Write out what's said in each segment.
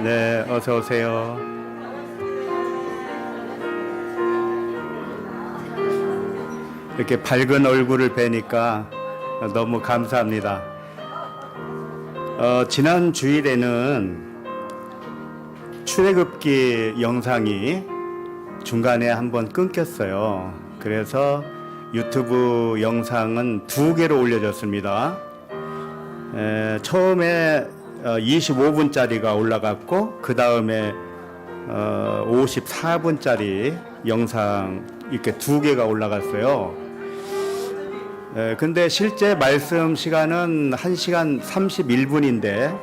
네, 어서 오세요. 이렇게 밝은 얼굴을 뵈니까 너무 감사합니다. 지난 주일에는 출애굽기 영상이 중간에 한번 끊겼어요. 그래서 유튜브 영상은 2개로 올려졌습니다. 처음에 25분짜리가 올라갔고 그 다음에 54분짜리 영상 이렇게 2개가 올라갔어요. 근데 실제 말씀 시간은 1시간 31분인데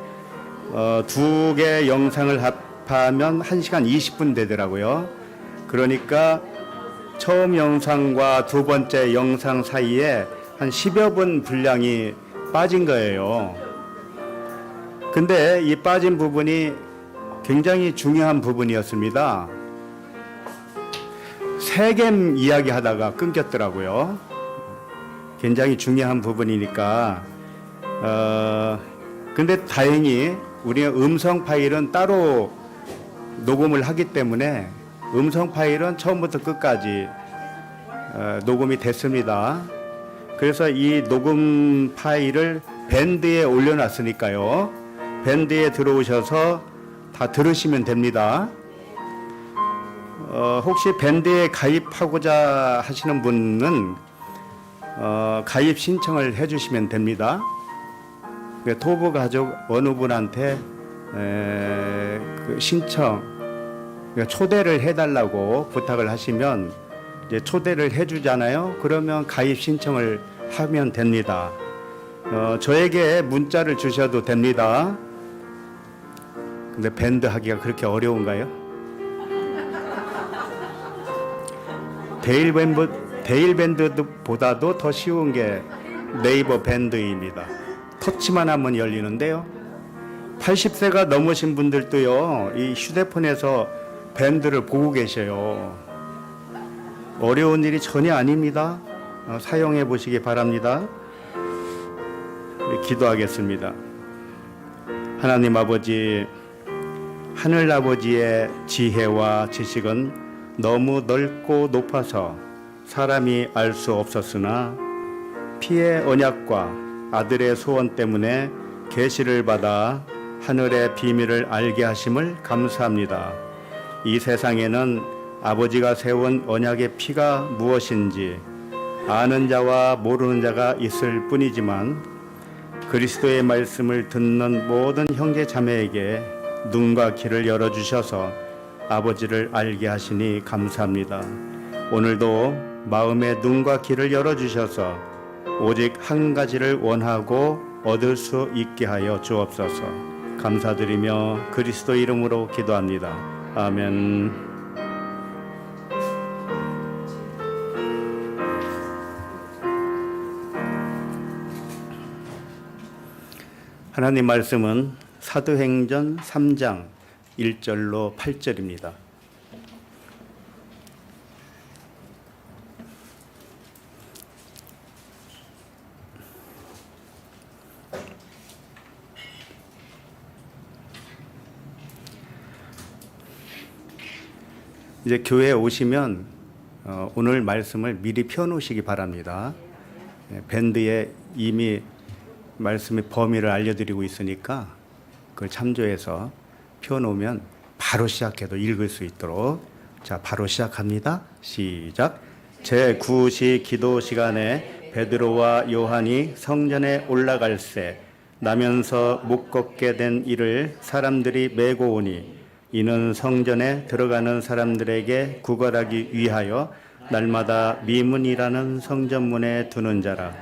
2개 영상을 합하면 1시간 20분 되더라고요. 그러니까 처음 영상과 두 번째 영상 사이에 한 10여 분 분량이 빠진 거예요. 근데 이 빠진 부분이 굉장히 중요한 부분이었습니다. 세겜 이야기 하다가 끊겼더라고요. 굉장히 중요한 부분이니까. 근데 다행히 우리가 음성 파일은 따로 녹음을 하기 때문에 음성 파일은 처음부터 끝까지 녹음이 됐습니다. 그래서 이 녹음 파일을 밴드에 올려놨으니까요. 밴드에 들어오셔서 다 들으시면 됩니다. 혹시 밴드에 가입하고자 하시는 분은 가입 신청을 해주시면 됩니다. 토부 가족 어느 분한테 그 신청, 초대를 해달라고 부탁을 하시면 이제 초대를 해주잖아요. 그러면 가입 신청을 하면 됩니다. 저에게 문자를 주셔도 됩니다. 근데 밴드 하기가 그렇게 어려운가요? 데일 밴드보다도 더 쉬운 게 네이버 밴드입니다. 터치만 하면 열리는데요. 80세가 넘으신 분들도요, 이 휴대폰에서 밴드를 보고 계셔요. 어려운 일이 전혀 아닙니다. 사용해 보시기 바랍니다. 기도하겠습니다. 하나님 아버지, 하늘 아버지의 지혜와 지식은 너무 넓고 높아서 사람이 알 수 없었으나 피의 언약과 아들의 소원 때문에 계시를 받아 하늘의 비밀을 알게 하심을 감사합니다. 이 세상에는 아버지가 세운 언약의 피가 무엇인지 아는 자와 모르는 자가 있을 뿐이지만 그리스도의 말씀을 듣는 모든 형제 자매에게 눈과 귀를 열어주셔서 아버지를 알게 하시니 감사합니다. 오늘도 마음의 눈과 귀를 열어주셔서 오직 한 가지를 원하고 얻을 수 있게 하여 주옵소서. 감사드리며 그리스도 이름으로 기도합니다. 아멘. 하나님 말씀은 사도행전 3장 1절로 8절입니다. 이제 교회에 오시면 오늘 말씀을 미리 펴놓으시기 바랍니다. 밴드에 이미 말씀의 범위를 알려드리고 있으니까 그걸 참조해서 펴놓으면 바로 시작해도 읽을 수 있도록. 자, 바로 시작합니다. 시작. 제9시 기도 시간에 베드로와 요한이 성전에 올라갈새 나면서 못 걷게 된 이를 사람들이 메고 오니 이는 성전에 들어가는 사람들에게 구걸하기 위하여 날마다 미문이라는 성전문에 두는 자라.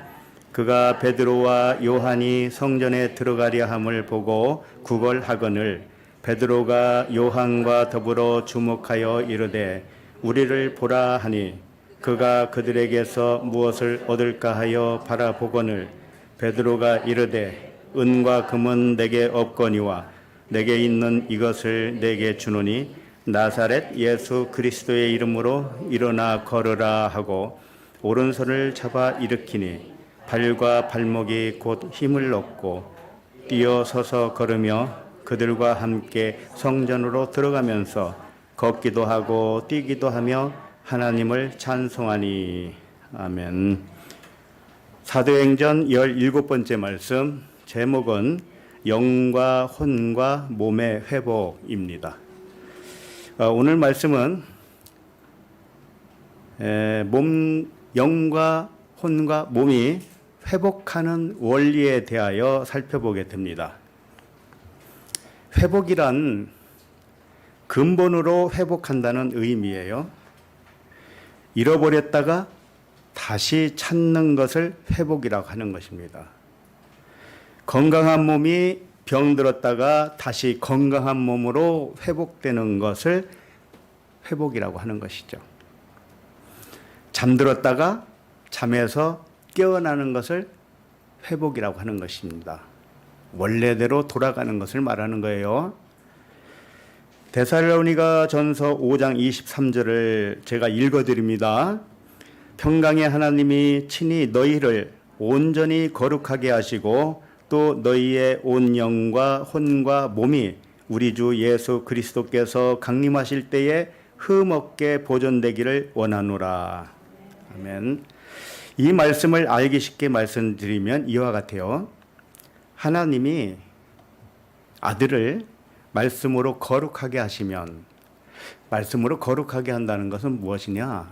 그가 베드로와 요한이 성전에 들어가려 함을 보고 구걸하거늘 베드로가 요한과 더불어 주목하여 이르되 우리를 보라 하니 그가 그들에게서 무엇을 얻을까 하여 바라보거늘 베드로가 이르되 은과 금은 내게 없거니와 내게 있는 이것을 내게 주노니 나사렛 예수 그리스도의 이름으로 일어나 걸으라 하고 오른손을 잡아 일으키니 발과 발목이 곧 힘을 얻고 뛰어 서서 걸으며 그들과 함께 성전으로 들어가면서 걷기도 하고 뛰기도 하며 하나님을 찬송하니. 아멘. 사도행전 17번째 말씀, 제목은 영과 혼과 몸의 회복입니다. 오늘 말씀은 영과 혼과 몸이 회복하는 원리에 대하여 살펴보게 됩니다. 회복이란 근본으로 회복한다는 의미예요. 잃어버렸다가 다시 찾는 것을 회복이라고 하는 것입니다. 건강한 몸이 병들었다가 다시 건강한 몸으로 회복되는 것을 회복이라고 하는 것이죠. 잠들었다가 잠에서 깨어나는 것을 회복이라고 하는 것입니다. 원래대로 돌아가는 것을 말하는 거예요. 데살로니가 전서 5장 23절을 제가 읽어드립니다. 평강의 하나님이 친히 너희를 온전히 거룩하게 하시고 또 너희의 온 영과 혼과 몸이 우리 주 예수 그리스도께서 강림하실 때에 흠없게 보존되기를 원하노라. 아멘. 이 말씀을 알기 쉽게 말씀드리면 이와 같아요. 하나님이 아들을 말씀으로 거룩하게 하시면, 말씀으로 거룩하게 한다는 것은 무엇이냐?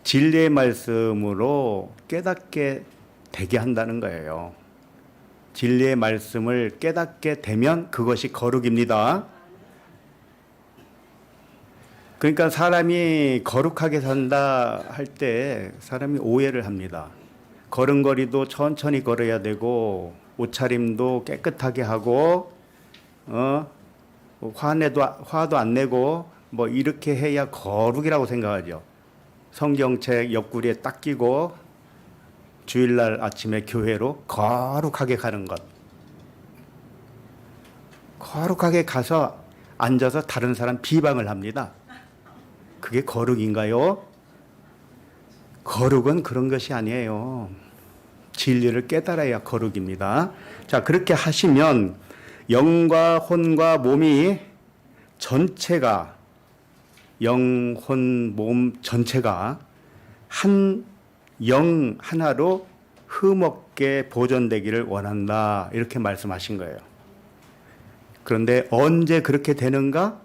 진리의 말씀으로 깨닫게 되게 한다는 거예요. 진리의 말씀을 깨닫게 되면 그것이 거룩입니다. 그러니까 사람이 거룩하게 산다 할 때 사람이 오해를 합니다. 걸음걸이도 천천히 걸어야 되고 옷차림도 깨끗하게 하고 화도 안 내고 뭐 이렇게 해야 거룩이라고 생각하죠. 성경책 옆구리에 딱 끼고 주일날 아침에 교회로 거룩하게 가는 것. 거룩하게 가서 앉아서 다른 사람 비방을 합니다. 그게 거룩인가요? 거룩은 그런 것이 아니에요. 진리를 깨달아야 거룩입니다. 자, 그렇게 하시면 영과 혼과 몸이 전체가, 영, 혼, 몸 전체가 한 영 하나로 흠없게 보존되기를 원한다. 이렇게 말씀하신 거예요. 그런데 언제 그렇게 되는가?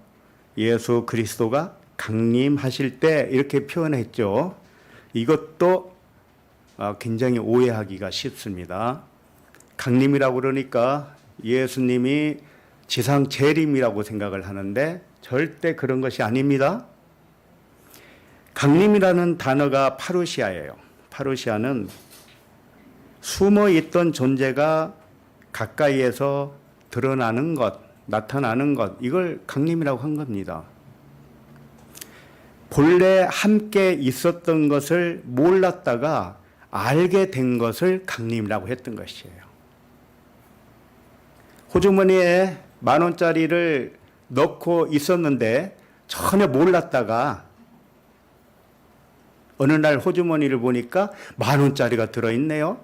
예수 그리스도가 강림하실 때 이렇게 표현했죠. 이것도 굉장히 오해하기가 쉽습니다. 강림이라고 그러니까 예수님이 지상 재림이라고 생각을 하는데 절대 그런 것이 아닙니다. 강림이라는 단어가 파루시아예요. 파루시아는 숨어 있던 존재가 가까이에서 드러나는 것, 나타나는 것, 이걸 강림이라고 한 겁니다. 본래 함께 있었던 것을 몰랐다가 알게 된 것을 강림이라고 했던 것이에요. 호주머니에 10,000원짜리를 넣고 있었는데 전혀 몰랐다가 어느 날 호주머니를 보니까 10,000원짜리가 들어있네요.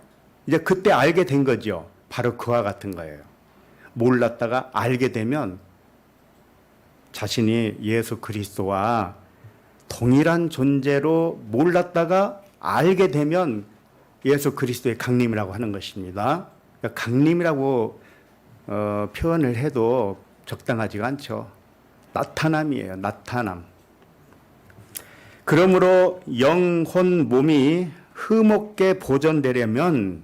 이제 그때 알게 된 거죠. 바로 그와 같은 거예요. 몰랐다가 알게 되면 자신이 예수 그리스도와 동일한 존재로 몰랐다가 알게 되면 예수 그리스도의 강림이라고 하는 것입니다. 그러니까 강림이라고 표현을 해도 적당하지가 않죠. 나타남이에요. 나타남. 그러므로 영, 혼, 몸이 흠없게 보존되려면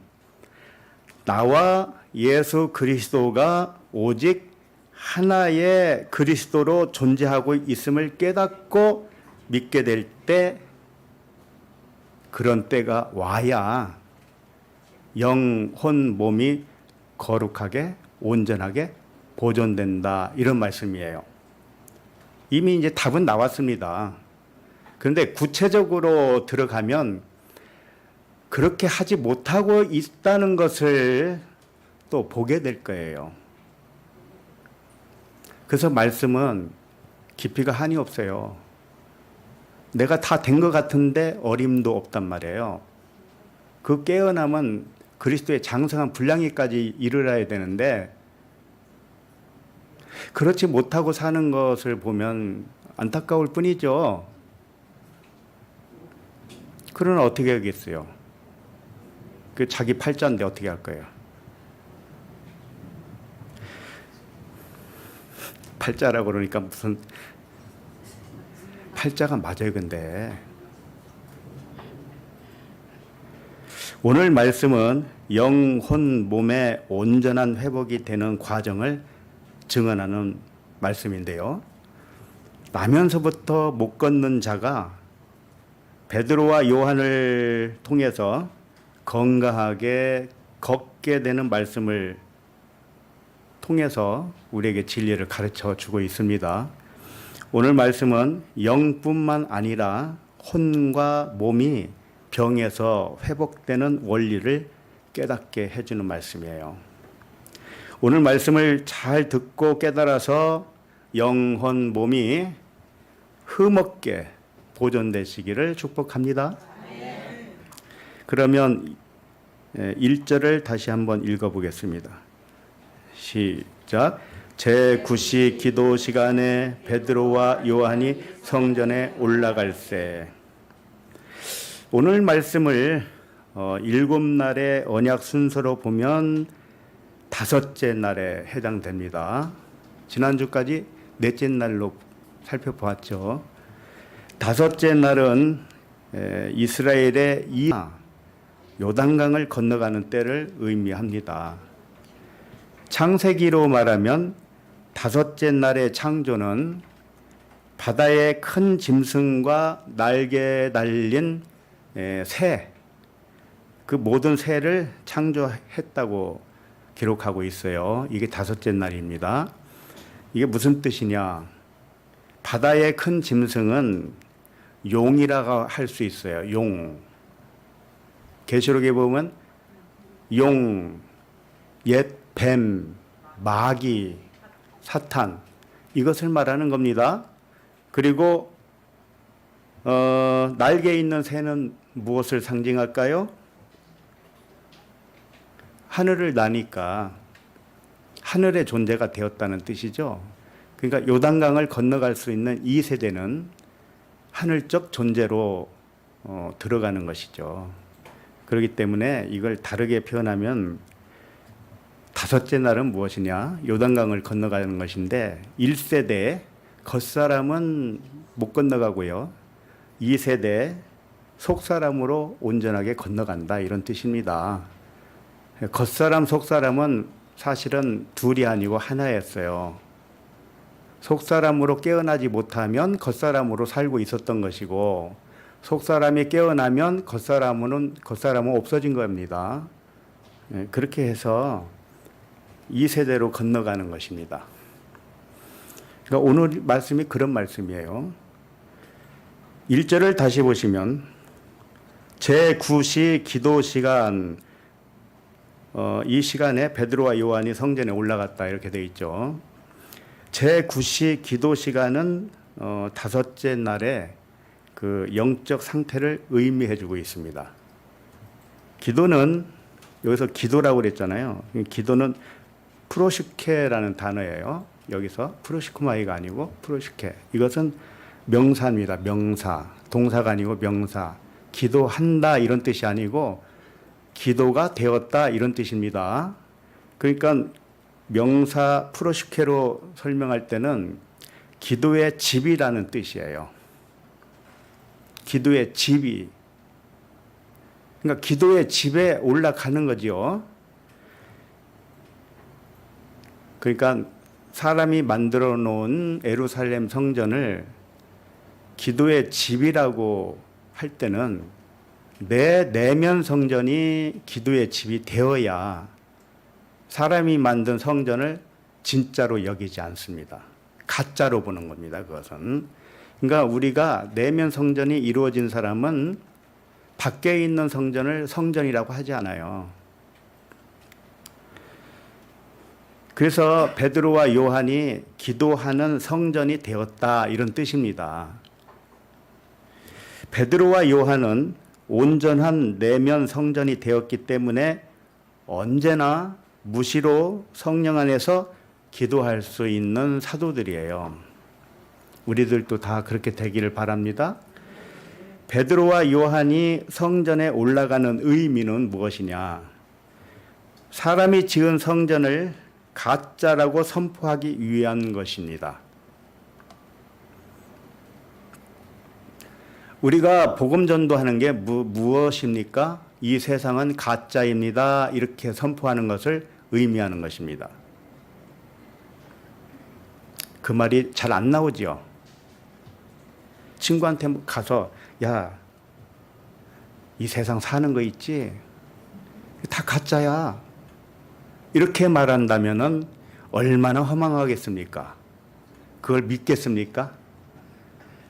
나와 예수 그리스도가 오직 하나의 그리스도로 존재하고 있음을 깨닫고 믿게 될 때, 그런 때가 와야 영, 혼, 몸이 거룩하게 온전하게 보존된다, 이런 말씀이에요. 이미 이제 답은 나왔습니다. 그런데 구체적으로 들어가면 그렇게 하지 못하고 있다는 것을 또 보게 될 거예요. 그래서 말씀은 깊이가 한이 없어요. 내가 다 된 것 같은데 어림도 없단 말이에요. 그 깨어남은 그리스도의 장성한 분량에까지 이르러야 되는데 그렇지 못하고 사는 것을 보면 안타까울 뿐이죠. 그러나 어떻게 하겠어요? 그 자기 팔자인데 어떻게 할 거예요? 팔자라고 그러니까 무슨 팔자가 맞아요, 근데. 오늘 말씀은 영혼 몸의 온전한 회복이 되는 과정을 증언하는 말씀인데요. 나면서부터 못 걷는 자가 베드로와 요한을 통해서 건강하게 걷게 되는 말씀을 통해서 우리에게 진리를 가르쳐 주고 있습니다. 오늘 말씀은 영뿐만 아니라 혼과 몸이 병에서 회복되는 원리를 깨닫게 해주는 말씀이에요. 오늘 말씀을 잘 듣고 깨달아서 영혼 몸이 흠없게 보존되시기를 축복합니다. 그러면 1절을 다시 한번 읽어보겠습니다. 시작. 제9시 기도 시간에 베드로와 요한이 성전에 올라갈새. 오늘 말씀을 7날의 언약 순서로 보면 5째 날에 해당됩니다. 지난주까지 넷째 날로 살펴보았죠. 5째 날은 이스라엘의 요단강을 건너가는 때를 의미합니다. 창세기로 말하면 5째 날의 창조는 바다의 큰 짐승과 날개 달린 새, 그 모든 새를 창조했다고 기록하고 있어요. 이게 5째 날입니다. 이게 무슨 뜻이냐? 바다의 큰 짐승은 용이라고 할 수 있어요. 용. 계시록에 보면 용, 옛 뱀, 마귀, 사탄, 이것을 말하는 겁니다. 그리고 날개 있는 새는 무엇을 상징할까요? 하늘을 나니까 하늘의 존재가 되었다는 뜻이죠. 그러니까 요단강을 건너갈 수 있는 이 세대는 하늘적 존재로 들어가는 것이죠. 그렇기 때문에 이걸 다르게 표현하면 5째 날은 무엇이냐? 요단강을 건너가는 것인데 1세대 겉사람은 못 건너가고요. 2세대 속사람으로 온전하게 건너간다, 이런 뜻입니다. 겉사람 속사람은 사실은 둘이 아니고 하나였어요. 속사람으로 깨어나지 못하면 겉사람으로 살고 있었던 것이고, 속사람이 깨어나면 겉사람은 없어진 겁니다. 그렇게 해서 2세대로 건너가는 것입니다. 그러니까 오늘 말씀이 그런 말씀이에요. 1절을 다시 보시면 제9시 기도 시간, 이 시간에 베드로와 요한이 성전에 올라갔다, 이렇게 되어 있죠. 제9시 기도 시간은 5째 날에 그 영적 상태를 의미해 주고 있습니다. 기도는, 여기서 기도라고 그랬잖아요. 기도는 프로시케라는 단어예요. 여기서 프로시코마이가 아니고 프로시케. 이것은 명사입니다. 명사. 동사가 아니고 명사. 기도한다, 이런 뜻이 아니고 기도가 되었다, 이런 뜻입니다. 그러니까 명사 프로시케로 설명할 때는 기도의 집이라는 뜻이에요. 기도의 집이. 그러니까 기도의 집에 올라가는 거죠. 그러니까 사람이 만들어 놓은 예루살렘 성전을 기도의 집이라고 할 때는 내 내면 성전이 기도의 집이 되어야 사람이 만든 성전을 진짜로 여기지 않습니다. 가짜로 보는 겁니다, 그것은. 그러니까 우리가 내면 성전이 이루어진 사람은 밖에 있는 성전을 성전이라고 하지 않아요. 그래서 베드로와 요한이 기도하는 성전이 되었다, 이런 뜻입니다. 베드로와 요한은 온전한 내면 성전이 되었기 때문에 언제나 무시로 성령 안에서 기도할 수 있는 사도들이에요. 우리들도 다 그렇게 되기를 바랍니다. 베드로와 요한이 성전에 올라가는 의미는 무엇이냐? 사람이 지은 성전을 가짜라고 선포하기 위한 것입니다. 우리가 복음 전도하는 게 무엇입니까? 이 세상은 가짜입니다. 이렇게 선포하는 것을 의미하는 것입니다. 그 말이 잘 안 나오지요. 친구한테 가서 야, 이 세상 사는 거 있지? 다 가짜야. 이렇게 말한다면은 얼마나 허망하겠습니까? 그걸 믿겠습니까?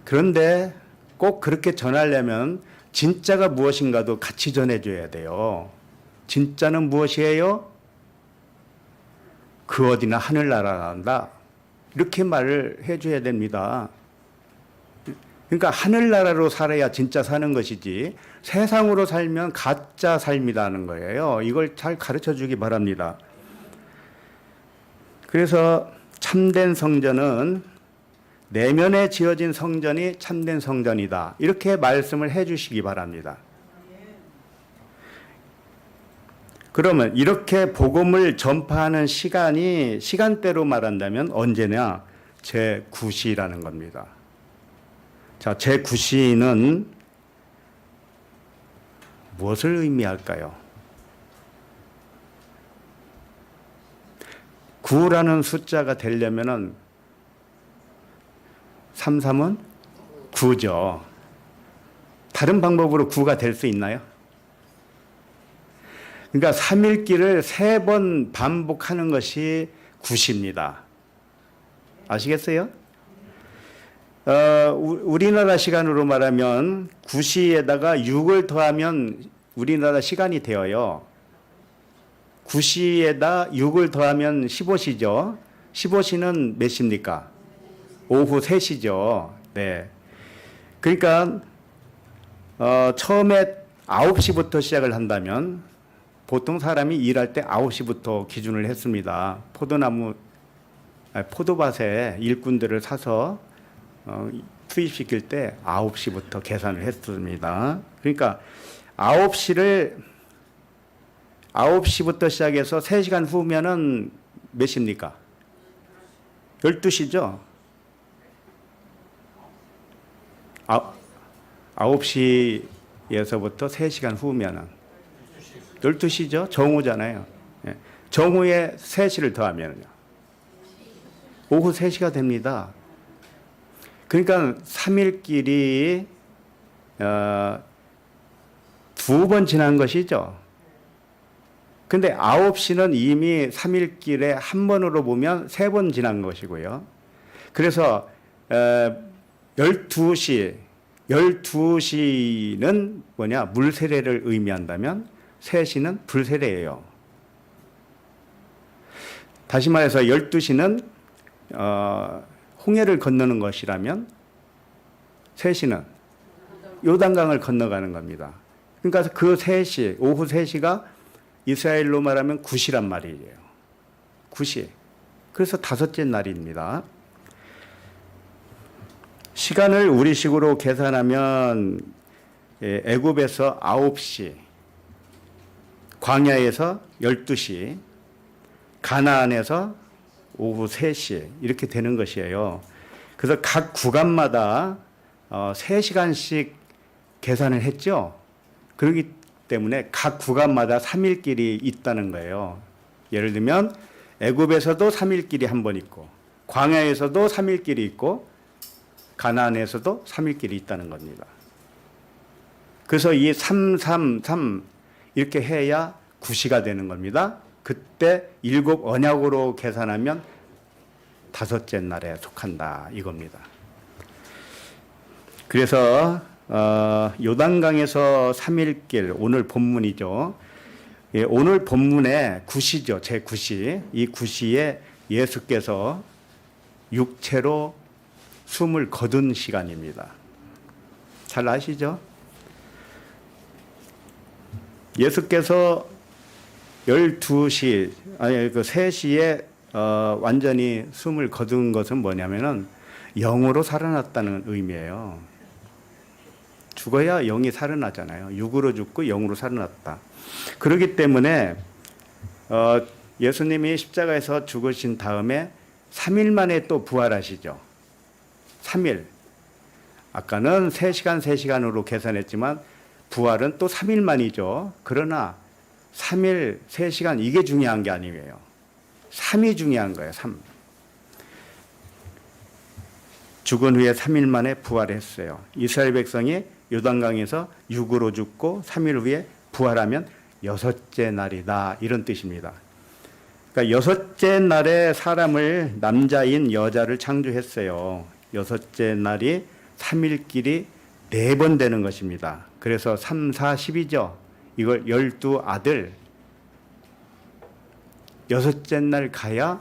그런데 꼭 그렇게 전하려면 진짜가 무엇인가도 같이 전해줘야 돼요. 진짜는 무엇이에요? 그 어디나 하늘나라란다. 이렇게 말을 해줘야 됩니다. 그러니까 하늘나라로 살아야 진짜 사는 것이지 세상으로 살면 가짜 삶이라는 거예요. 이걸 잘 가르쳐 주기 바랍니다. 그래서 참된 성전은 내면에 지어진 성전이 참된 성전이다. 이렇게 말씀을 해 주시기 바랍니다. 그러면 이렇게 복음을 전파하는 시간이 시간대로 말한다면 언제냐? 제9시라는 겁니다. 자, 제9시는 무엇을 의미할까요? 9라는 숫자가 되려면은 33은 9죠. 다른 방법으로 9가 될 수 있나요? 그러니까 3일기를 3번 반복하는 것이 9시입니다. 아시겠어요? 우리나라 시간으로 말하면 9시에다가 6을 더하면 우리나라 시간이 되어요. 9시에다 6을 더하면 15시죠. 15시는 몇 시입니까? 오후 3시죠. 네. 그러니까 처음에 9시부터 시작을 한다면 보통 사람이 일할 때 9시부터 기준을 했습니다. 포도밭에 일꾼들을 사서 투입시킬 때 9시부터 계산을 했습니다. 그러니까 9시부터 시작해서 3시간 후면은 몇 시입니까? 12시죠? 9시에서부터 3시간 후면은 12시죠? 정오잖아요. 예. 정오에 3시를 더하면요. 오후 3시가 됩니다. 그러니까 3일길이 2번 지난 것이죠. 근데 9시는 이미 3일길에 한 번으로 보면 3번 지난 것이고요. 그래서 12시는 뭐냐? 물세례를 의미한다면 3시는 불세례예요. 다시 말해서 12시는 홍해를 건너는 것이라면 3시는 요단강을 건너가는 겁니다. 그러니까 그 3시, 오후 3시가 이스라엘로 말하면 9시란 말이에요. 9시. 그래서 5째 날입니다. 시간을 우리식으로 계산하면 애굽에서 9시, 광야에서 12시, 가나안에서 오후 3시 이렇게 되는 것이에요. 그래서 각 구간마다 3시간씩 계산을 했죠. 그렇기 때문에 각 구간마다 3일길이 있다는 거예요. 예를 들면 애굽에서도 3일길이 한 번 있고 광야에서도 3일길이 있고 가나안에서도 3일길이 있다는 겁니다. 그래서 이 333 이렇게 해야 9시가 되는 겁니다. 그때 7 언약으로 계산하면 5째 날에 속한다 이겁니다. 그래서 요단강에서 3일길 오늘 본문이죠. 예, 오늘 본문에 9시죠. 제9시. 이 9시에 예수께서 육체로 숨을 거둔 시간입니다. 잘 아시죠? 예수께서 3시에 완전히 숨을 거둔 것은 뭐냐면은 영으로 살아났다는 의미예요. 죽어야 영이 살아나잖아요. 육으로 죽고 영으로 살아났다. 그렇기 때문에 예수님이 십자가에서 죽으신 다음에 3일 만에 또 부활하시죠. 3일. 아까는 3시간, 3시간으로 계산했지만 부활은 또 3일 만이죠. 그러나 3일, 3시간 이게 중요한 게 아니에요. 3이 중요한 거예요. 3. 죽은 후에 3일 만에 부활했어요. 이스라엘 백성이 요단강에서 육으로 죽고 3일 후에 부활하면 여섯째 날이다. 이런 뜻입니다. 그러니까 여섯째 날에 사람을 남자인 여자를 창조했어요. 여섯째 날이 3일끼리 4번 되는 것입니다. 그래서 3, 4, 10이죠. 이걸 12아들. 여섯째 날 가야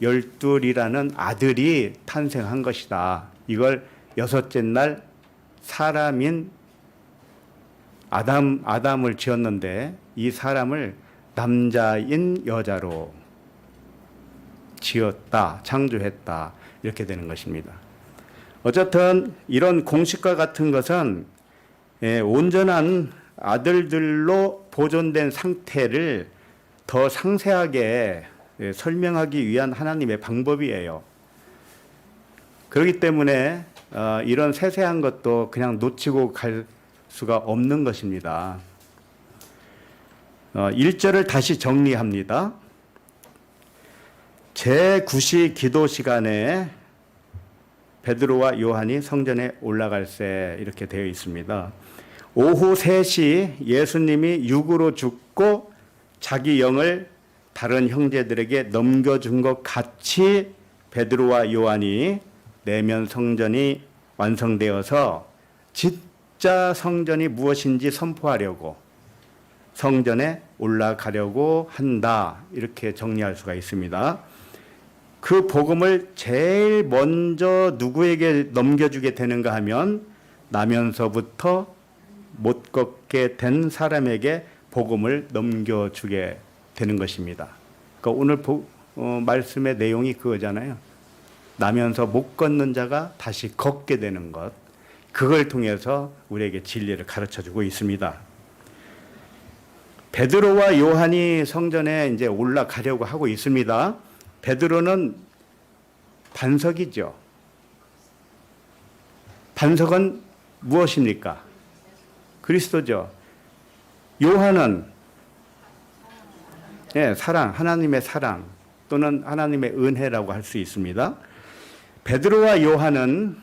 12이라는 아들이 탄생한 것이다. 이걸 여섯째 날 사람인 아담을 지었는데 이 사람을 남자인 여자로 지었다, 창조했다. 이렇게 되는 것입니다. 어쨌든 이런 공식과 같은 것은 온전한 아들들로 보존된 상태를 더 상세하게 설명하기 위한 하나님의 방법이에요. 그렇기 때문에 이런 세세한 것도 그냥 놓치고 갈 수가 없는 것입니다. 1절을 다시 정리합니다. 제9시 기도 시간에 베드로와 요한이 성전에 올라갈새 이렇게 되어 있습니다. 오후 3시 예수님이 육으로 죽고 자기 영을 다른 형제들에게 넘겨준 것 같이 베드로와 요한이 내면 성전이 완성되어서 진짜 성전이 무엇인지 선포하려고 성전에 올라가려고 한다. 이렇게 정리할 수가 있습니다. 그 복음을 제일 먼저 누구에게 넘겨주게 되는가 하면 나면서부터 못 걷게 된 사람에게 복음을 넘겨주게 되는 것입니다. 그러니까 오늘 말씀의 내용이 그거잖아요. 나면서 못 걷는 자가 다시 걷게 되는 것. 그걸 통해서 우리에게 진리를 가르쳐주고 있습니다. 베드로와 요한이 성전에 이제 올라가려고 하고 있습니다. 베드로는 반석이죠. 반석은 무엇입니까? 그리스도죠. 요한은 사랑, 하나님의 사랑 또는 하나님의 은혜라고 할 수 있습니다. 베드로와 요한은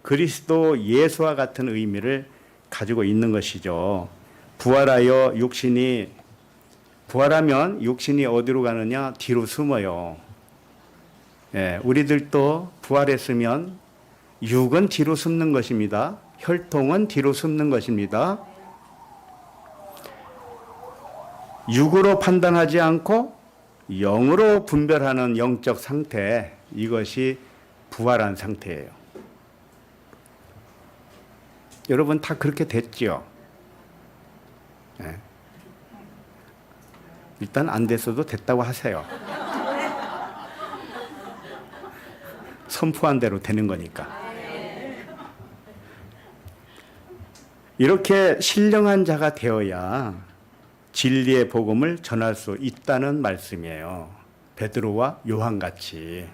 그리스도 예수와 같은 의미를 가지고 있는 것이죠. 부활하면 육신이 어디로 가느냐? 뒤로 숨어요. 우리들도 부활했으면 육은 뒤로 숨는 것입니다. 혈통은 뒤로 숨는 것입니다. 육으로 판단하지 않고 영으로 분별하는 영적 상태, 이것이 부활한 상태예요. 여러분 다 그렇게 됐죠? 일단 안 됐어도 됐다고 하세요. 선포한 대로 되는 거니까. 이렇게 신령한 자가 되어야 진리의 복음을 전할 수 있다는 말씀이에요. 베드로와 요한같이.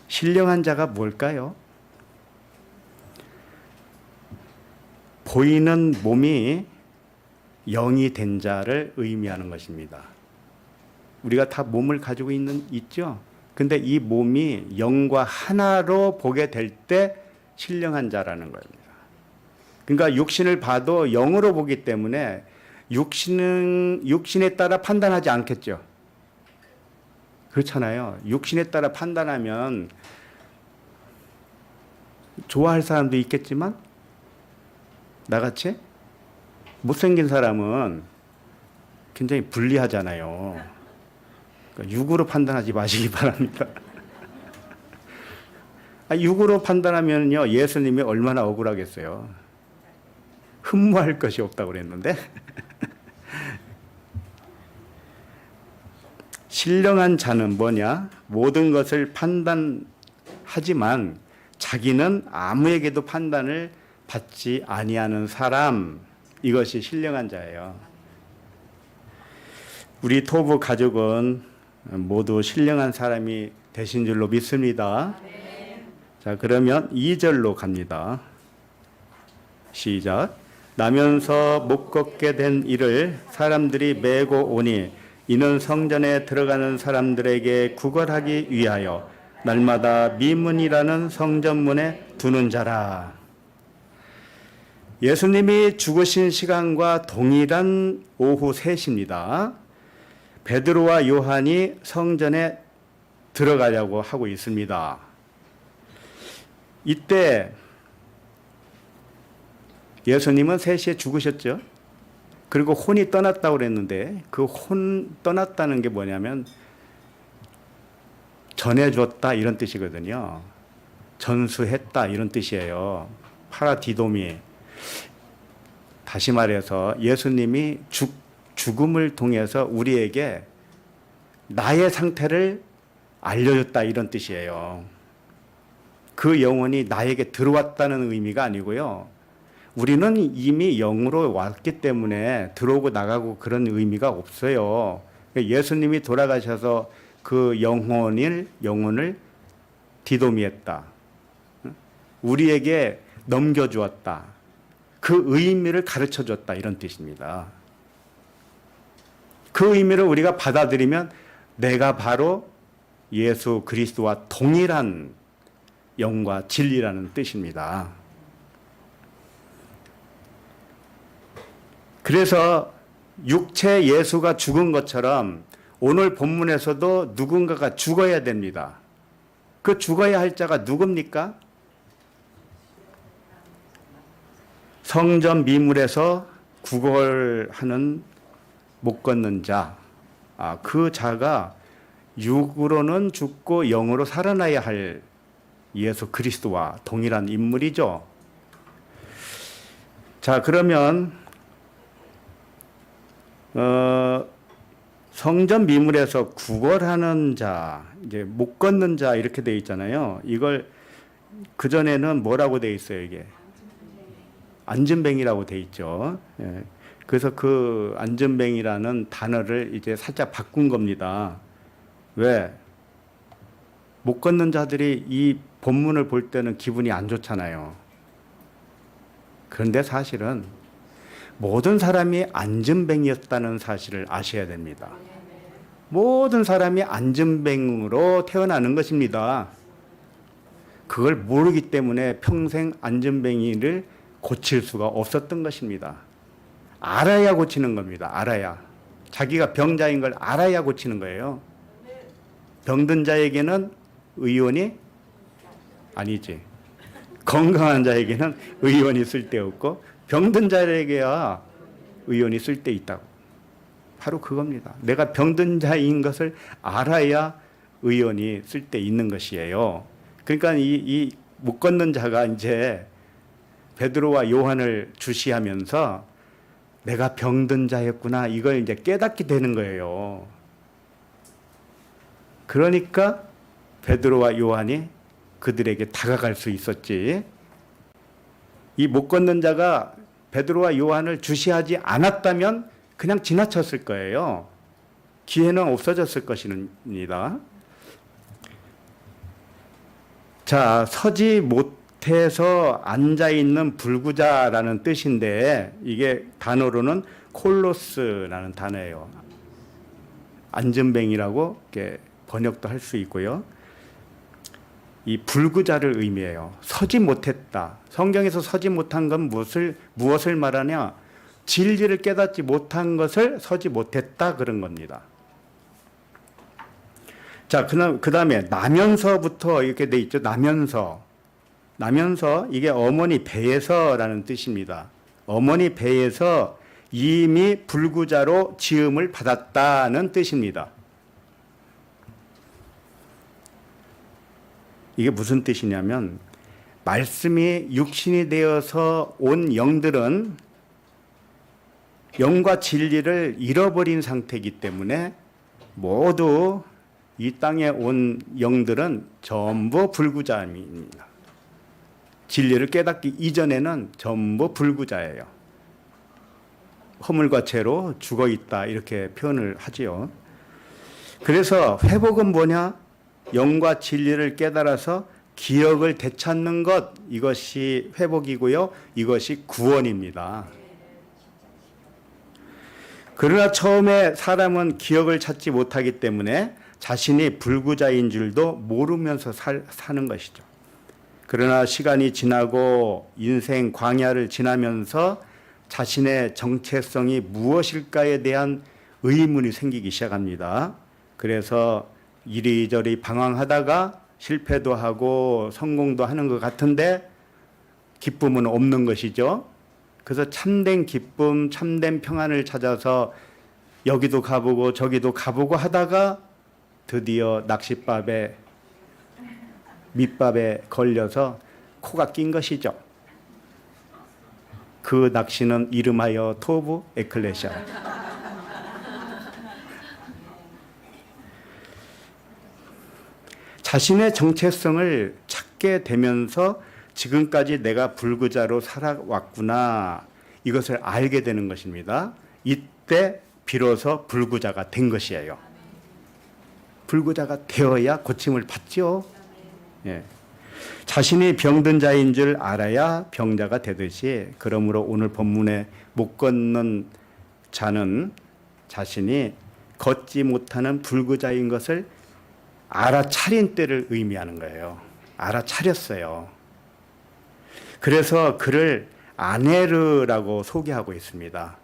신령한 자가 뭘까요? 보이는 몸이 영이 된 자를 의미하는 것입니다. 우리가 다 몸을 가지고 있죠? 근데 이 몸이 영과 하나로 보게 될 때 신령한 자라는 겁니다. 그러니까 육신을 봐도 영으로 보기 때문에 육신에 따라 판단하지 않겠죠. 그렇잖아요. 육신에 따라 판단하면 좋아할 사람도 있겠지만 나같이 못생긴 사람은 굉장히 불리하잖아요. 그러니까 육으로 판단하지 마시기 바랍니다. 육으로 판단하면요, 예수님이 얼마나 억울하겠어요. 흠모할 것이 없다고 그랬는데. 신령한 자는 뭐냐? 모든 것을 판단하지만 자기는 아무에게도 판단을 받지 아니하는 사람, 이것이 신령한 자예요. 우리 토부 가족은 모두 신령한 사람이 되신 줄로 믿습니다. 자, 그러면 2절로 갑니다. 시작. 나면서 못 걷게 된 이를 사람들이 메고 오니 이는 성전에 들어가는 사람들에게 구걸하기 위하여 날마다 미문이라는 성전문에 두는 자라. 예수님이 죽으신 시간과 동일한 오후 3시입니다. 베드로와 요한이 성전에 들어가려고 하고 있습니다. 이때 예수님은 3시에 죽으셨죠. 그리고 혼이 떠났다고 그랬는데 그 혼 떠났다는 게 뭐냐면 전해줬다 이런 뜻이거든요. 전수했다 이런 뜻이에요. 파라디도미. 다시 말해서 예수님이 죽음을 통해서 우리에게 나의 상태를 알려줬다 이런 뜻이에요. 그 영혼이 나에게 들어왔다는 의미가 아니고요. 우리는 이미 영으로 왔기 때문에 들어오고 나가고 그런 의미가 없어요. 예수님이 돌아가셔서 그 영혼을 디도미했다. 우리에게 넘겨주었다. 그 의미를 가르쳐줬다 이런 뜻입니다. 그 의미를 우리가 받아들이면 내가 바로 예수 그리스도와 동일한 영과 진리라는 뜻입니다. 그래서 육체 예수가 죽은 것처럼 오늘 본문에서도 누군가가 죽어야 됩니다. 그 죽어야 할 자가 누굽니까? 성전 미물에서 구걸하는 못 걷는 자. 그 자가 육으로는 죽고 영으로 살아나야 할 예수 그리스도와 동일한 인물이죠. 자, 그러면 성전 미물에서 구걸하는 자, 이제 못 걷는 자 이렇게 돼 있잖아요. 이걸 그전에는 뭐라고 돼 있어요, 이게? 안전뱅이라고 돼 있죠. 예. 그래서 그 안전뱅이라는 단어를 이제 살짝 바꾼 겁니다. 왜? 못 걷는 자들이 이 본문을 볼 때는 기분이 안 좋잖아요. 그런데 사실은 모든 사람이 안전뱅이였다는 사실을 아셔야 됩니다. 모든 사람이 안전뱅으로 태어나는 것입니다. 그걸 모르기 때문에 평생 안전뱅이를 고칠 수가 없었던 것입니다. 알아야 고치는 겁니다. 알아야. 자기가 병자인 걸 알아야 고치는 거예요. 병든 자에게는 의원이 아니지. 건강한 자에게는 의원이 쓸데없고 병든 자에게야 의원이 쓸데있다고. 바로 그겁니다. 내가 병든 자인 것을 알아야 의원이 쓸데있는 것이에요. 그러니까 이 못 걷는 자가 이제 베드로와 요한을 주시하면서 내가 병든 자였구나 이걸 이제 깨닫게 되는 거예요. 그러니까 베드로와 요한이 그들에게 다가갈 수 있었지. 이 못 걷는 자가 베드로와 요한을 주시하지 않았다면 그냥 지나쳤을 거예요. 기회는 없어졌을 것입니다. 자, 서지 못해서 앉아있는 불구자라는 뜻인데 이게 단어로는 콜로스라는 단어예요. 안전뱅이라고 이렇게 번역도 할 수 있고요. 이 불구자를 의미해요. 서지 못했다. 성경에서 서지 못한 건 무엇을 말하냐? 진리를 깨닫지 못한 것을 서지 못했다 그런 겁니다. 자, 그 다음에 나면서부터 이렇게 돼 있죠. 나면서 이게 어머니 배에서라는 뜻입니다. 어머니 배에서 이미 불구자로 지음을 받았다는 뜻입니다. 이게 무슨 뜻이냐면 말씀이 육신이 되어서 온 영들은 영과 진리를 잃어버린 상태이기 때문에 모두 이 땅에 온 영들은 전부 불구자입니다. 진리를 깨닫기 이전에는 전부 불구자예요. 허물과 죄로 죽어 있다 이렇게 표현을 하지요. 그래서 회복은 뭐냐? 영과 진리를 깨달아서 기억을 되찾는 것, 이것이 회복이고요. 이것이 구원입니다. 그러나 처음에 사람은 기억을 찾지 못하기 때문에 자신이 불구자인 줄도 모르면서 사는 것이죠. 그러나 시간이 지나고 인생 광야를 지나면서 자신의 정체성이 무엇일까에 대한 의문이 생기기 시작합니다. 그래서 이리저리 방황하다가 실패도 하고 성공도 하는 것 같은데 기쁨은 없는 것이죠. 그래서 참된 기쁨, 참된 평안을 찾아서 여기도 가보고 저기도 가보고 하다가 드디어 낚싯밥에 밑밥에 걸려서 코가 낀 것이죠. 그 낚시는 이름하여 토부 에클레시아. 자신의 정체성을 찾게 되면서 지금까지 내가 불구자로 살아왔구나, 이것을 알게 되는 것입니다. 이때 비로소 불구자가 된 것이에요. 불구자가 되어야 고침을 받죠. 예. 자신이 병든 자인 줄 알아야 병자가 되듯이, 그러므로 오늘 본문에 못 걷는 자는 자신이 걷지 못하는 불구자인 것을 알아차린 때를 의미하는 거예요. 알아차렸어요. 그래서 그를 아네르라고 소개하고 있습니다.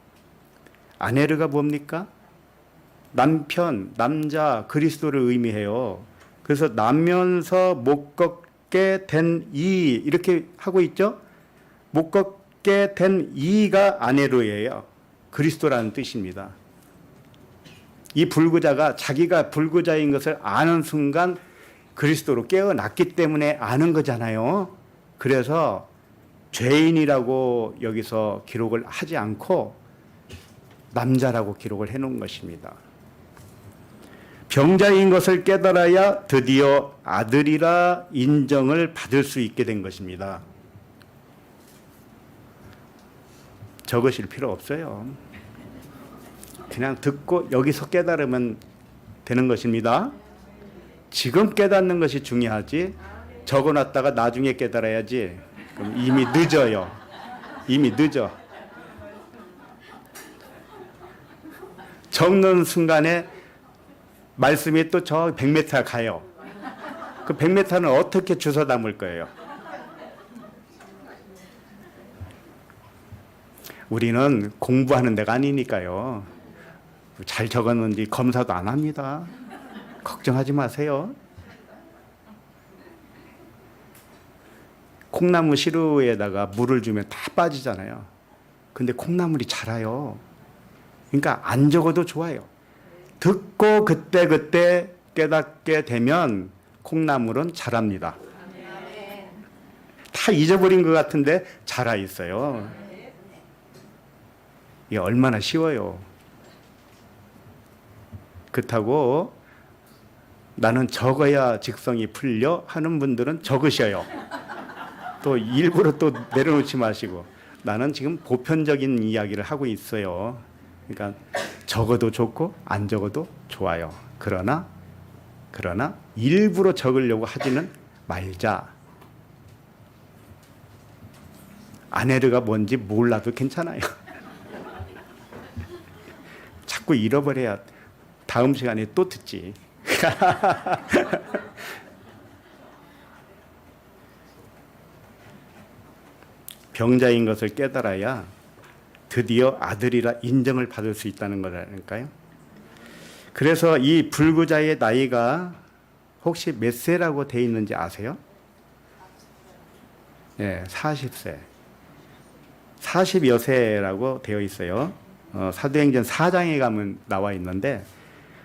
아네르가 뭡니까? 남편, 남자, 그리스도를 의미해요. 그래서 나면서 못 걷게 된 이, 이렇게 하고 있죠. 못 걷게 된 이가 아네르예요. 그리스도라는 뜻입니다. 이 불구자가 자기가 불구자인 것을 아는 순간 그리스도로 깨어났기 때문에 아는 거잖아요. 그래서 죄인이라고 여기서 기록을 하지 않고 남자라고 기록을 해놓은 것입니다. 병자인 것을 깨달아야 드디어 아들이라 인정을 받을 수 있게 된 것입니다. 적으실 필요 없어요. 그냥 듣고 여기서 깨달으면 되는 것입니다. 지금 깨닫는 것이 중요하지, 적어놨다가 나중에 깨달아야지. 그럼 이미 늦어요. 이미 늦어. 적는 순간에 말씀이 또 저 100m 가요. 그 100m는 어떻게 주워 담을 거예요? 우리는 공부하는 데가 아니니까요. 잘 적었는지 검사도 안 합니다. 걱정하지 마세요. 콩나무 시루에다가 물을 주면 다 빠지잖아요. 근데 콩나물이 자라요. 그러니까 안 적어도 좋아요. 듣고 그때그때 깨닫게 되면 콩나물은 자랍니다. 다 잊어버린 것 같은데 자라 있어요. 이게 얼마나 쉬워요. 그렇다고 나는 적어야 직성이 풀려 하는 분들은 적으셔요. 또 일부러 또 내려놓지 마시고, 나는 지금 보편적인 이야기를 하고 있어요. 그러니까 적어도 좋고 안 적어도 좋아요. 그러나 일부러 적으려고 하지는 말자. 아네르가 뭔지 몰라도 괜찮아요. 자꾸 잃어버려야 다음 시간에 또 듣지. 병자인 것을 깨달아야 드디어 아들이라 인정을 받을 수 있다는 거라니까요. 그래서 이 불구자의 나이가 혹시 몇 세라고 돼 있는지 아세요? 네, 40세. 40여 세라고 되어 있어요. 사도행전 4장에 가면 나와 있는데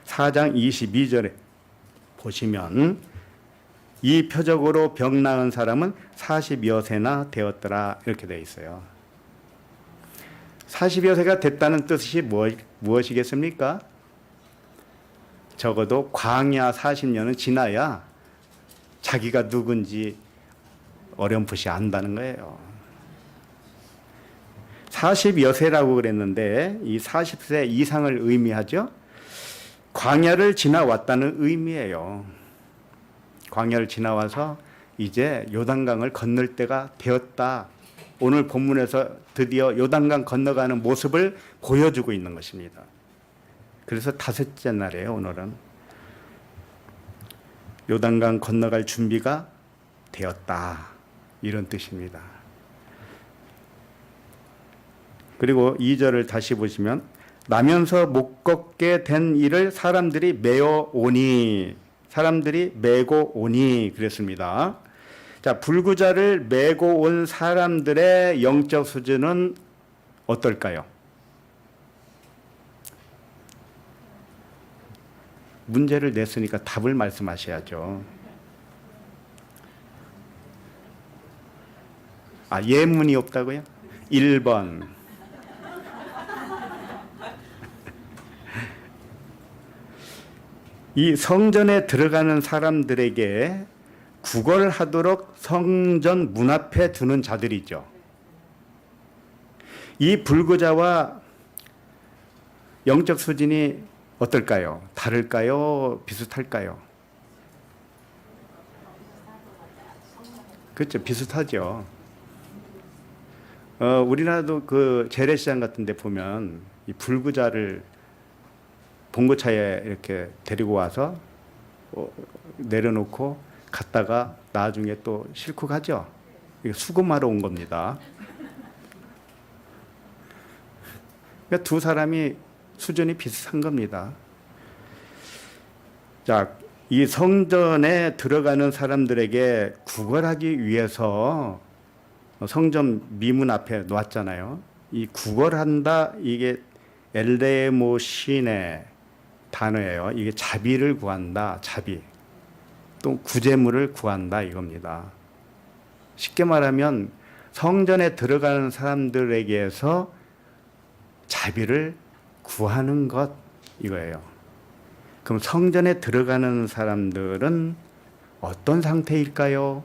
4장 22절에 보시면 이 표적으로 병 나은 사람은 40여 세나 되었더라, 이렇게 되어 있어요. 40여 세가 됐다는 뜻이 무엇이겠습니까? 적어도 광야 40년은 지나야 자기가 누군지 어렴풋이 안다는 거예요. 40여 세라고 그랬는데 이 40세 이상을 의미하죠. 광야를 지나왔다는 의미예요. 광야를 지나와서 이제 요단강을 건널 때가 되었다. 오늘 본문에서 드디어 요단강 건너가는 모습을 보여주고 있는 것입니다. 그래서 다섯째 날이에요, 오늘은. 요단강 건너갈 준비가 되었다. 이런 뜻입니다. 그리고 2절을 다시 보시면 나면서 못 걷게 된 이를 사람들이 메어 오니, 사람들이 메고 오니 그랬습니다. 자, 불구자를 메고 온 사람들의 영적 수준은 어떨까요? 문제를 냈으니까 답을 말씀하셔야죠. 예문이 없다고요? 1번. 이 성전에 들어가는 사람들에게 구걸하도록 성전 문 앞에 두는 자들이죠. 이 불구자와 영적 수준이 어떨까요? 다를까요? 비슷할까요? 그렇죠. 비슷하죠. 우리나라도 그 재래시장 같은 데 보면 이 불구자를 봉고차에 이렇게 데리고 와서 내려놓고 갔다가 나중에 또 싣고 가죠. 이게 수금하러 온 겁니다. 그러니까 두 사람이 수준이 비슷한 겁니다. 자, 이 성전에 들어가는 사람들에게 구걸하기 위해서 성전 미문 앞에 놓았잖아요. 이 구걸한다, 이게 엘레모신의 단어예요. 이게 자비를 구한다, 자비. 또 구제물을 구한다 이겁니다. 쉽게 말하면 성전에 들어가는 사람들에게서 자비를 구하는 것 이거예요. 그럼 성전에 들어가는 사람들은 어떤 상태일까요?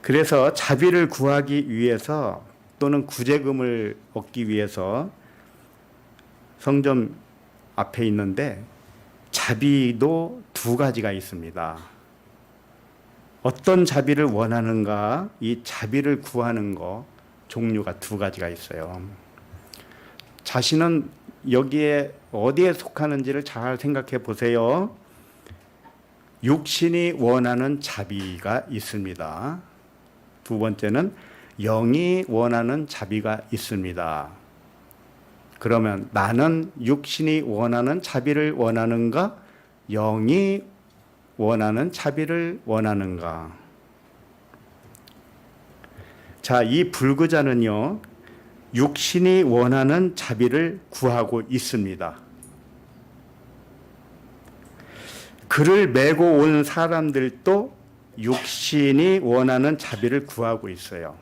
그래서 자비를 구하기 위해서 또는 구제금을 얻기 위해서 성전 앞에 있는데 자비도 두 가지가 있습니다. 어떤 자비를 원하는가? 이 자비를 구하는 거 종류가 두 가지가 있어요. 자신은 여기에 어디에 속하는지를 잘 생각해 보세요. 육신이 원하는 자비가 있습니다. 두 번째는 영이 원하는 자비가 있습니다. 그러면 나는 육신이 원하는 자비를 원하는가? 영이 원하는 자비를 원하는가? 자, 이 불구자는요, 육신이 원하는 자비를 구하고 있습니다. 그를 메고 온 사람들도 육신이 원하는 자비를 구하고 있어요.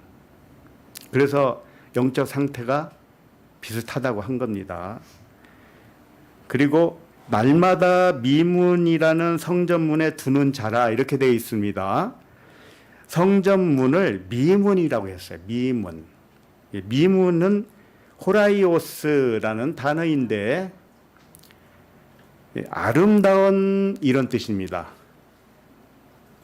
그래서 영적 상태가 비슷하다고 한 겁니다. 그리고 날마다 미문이라는 성전문에 두는 자라 이렇게 되어 있습니다. 성전문을 미문이라고 했어요. 미문. 미문은 호라이오스라는 단어인데 아름다운 이런 뜻입니다.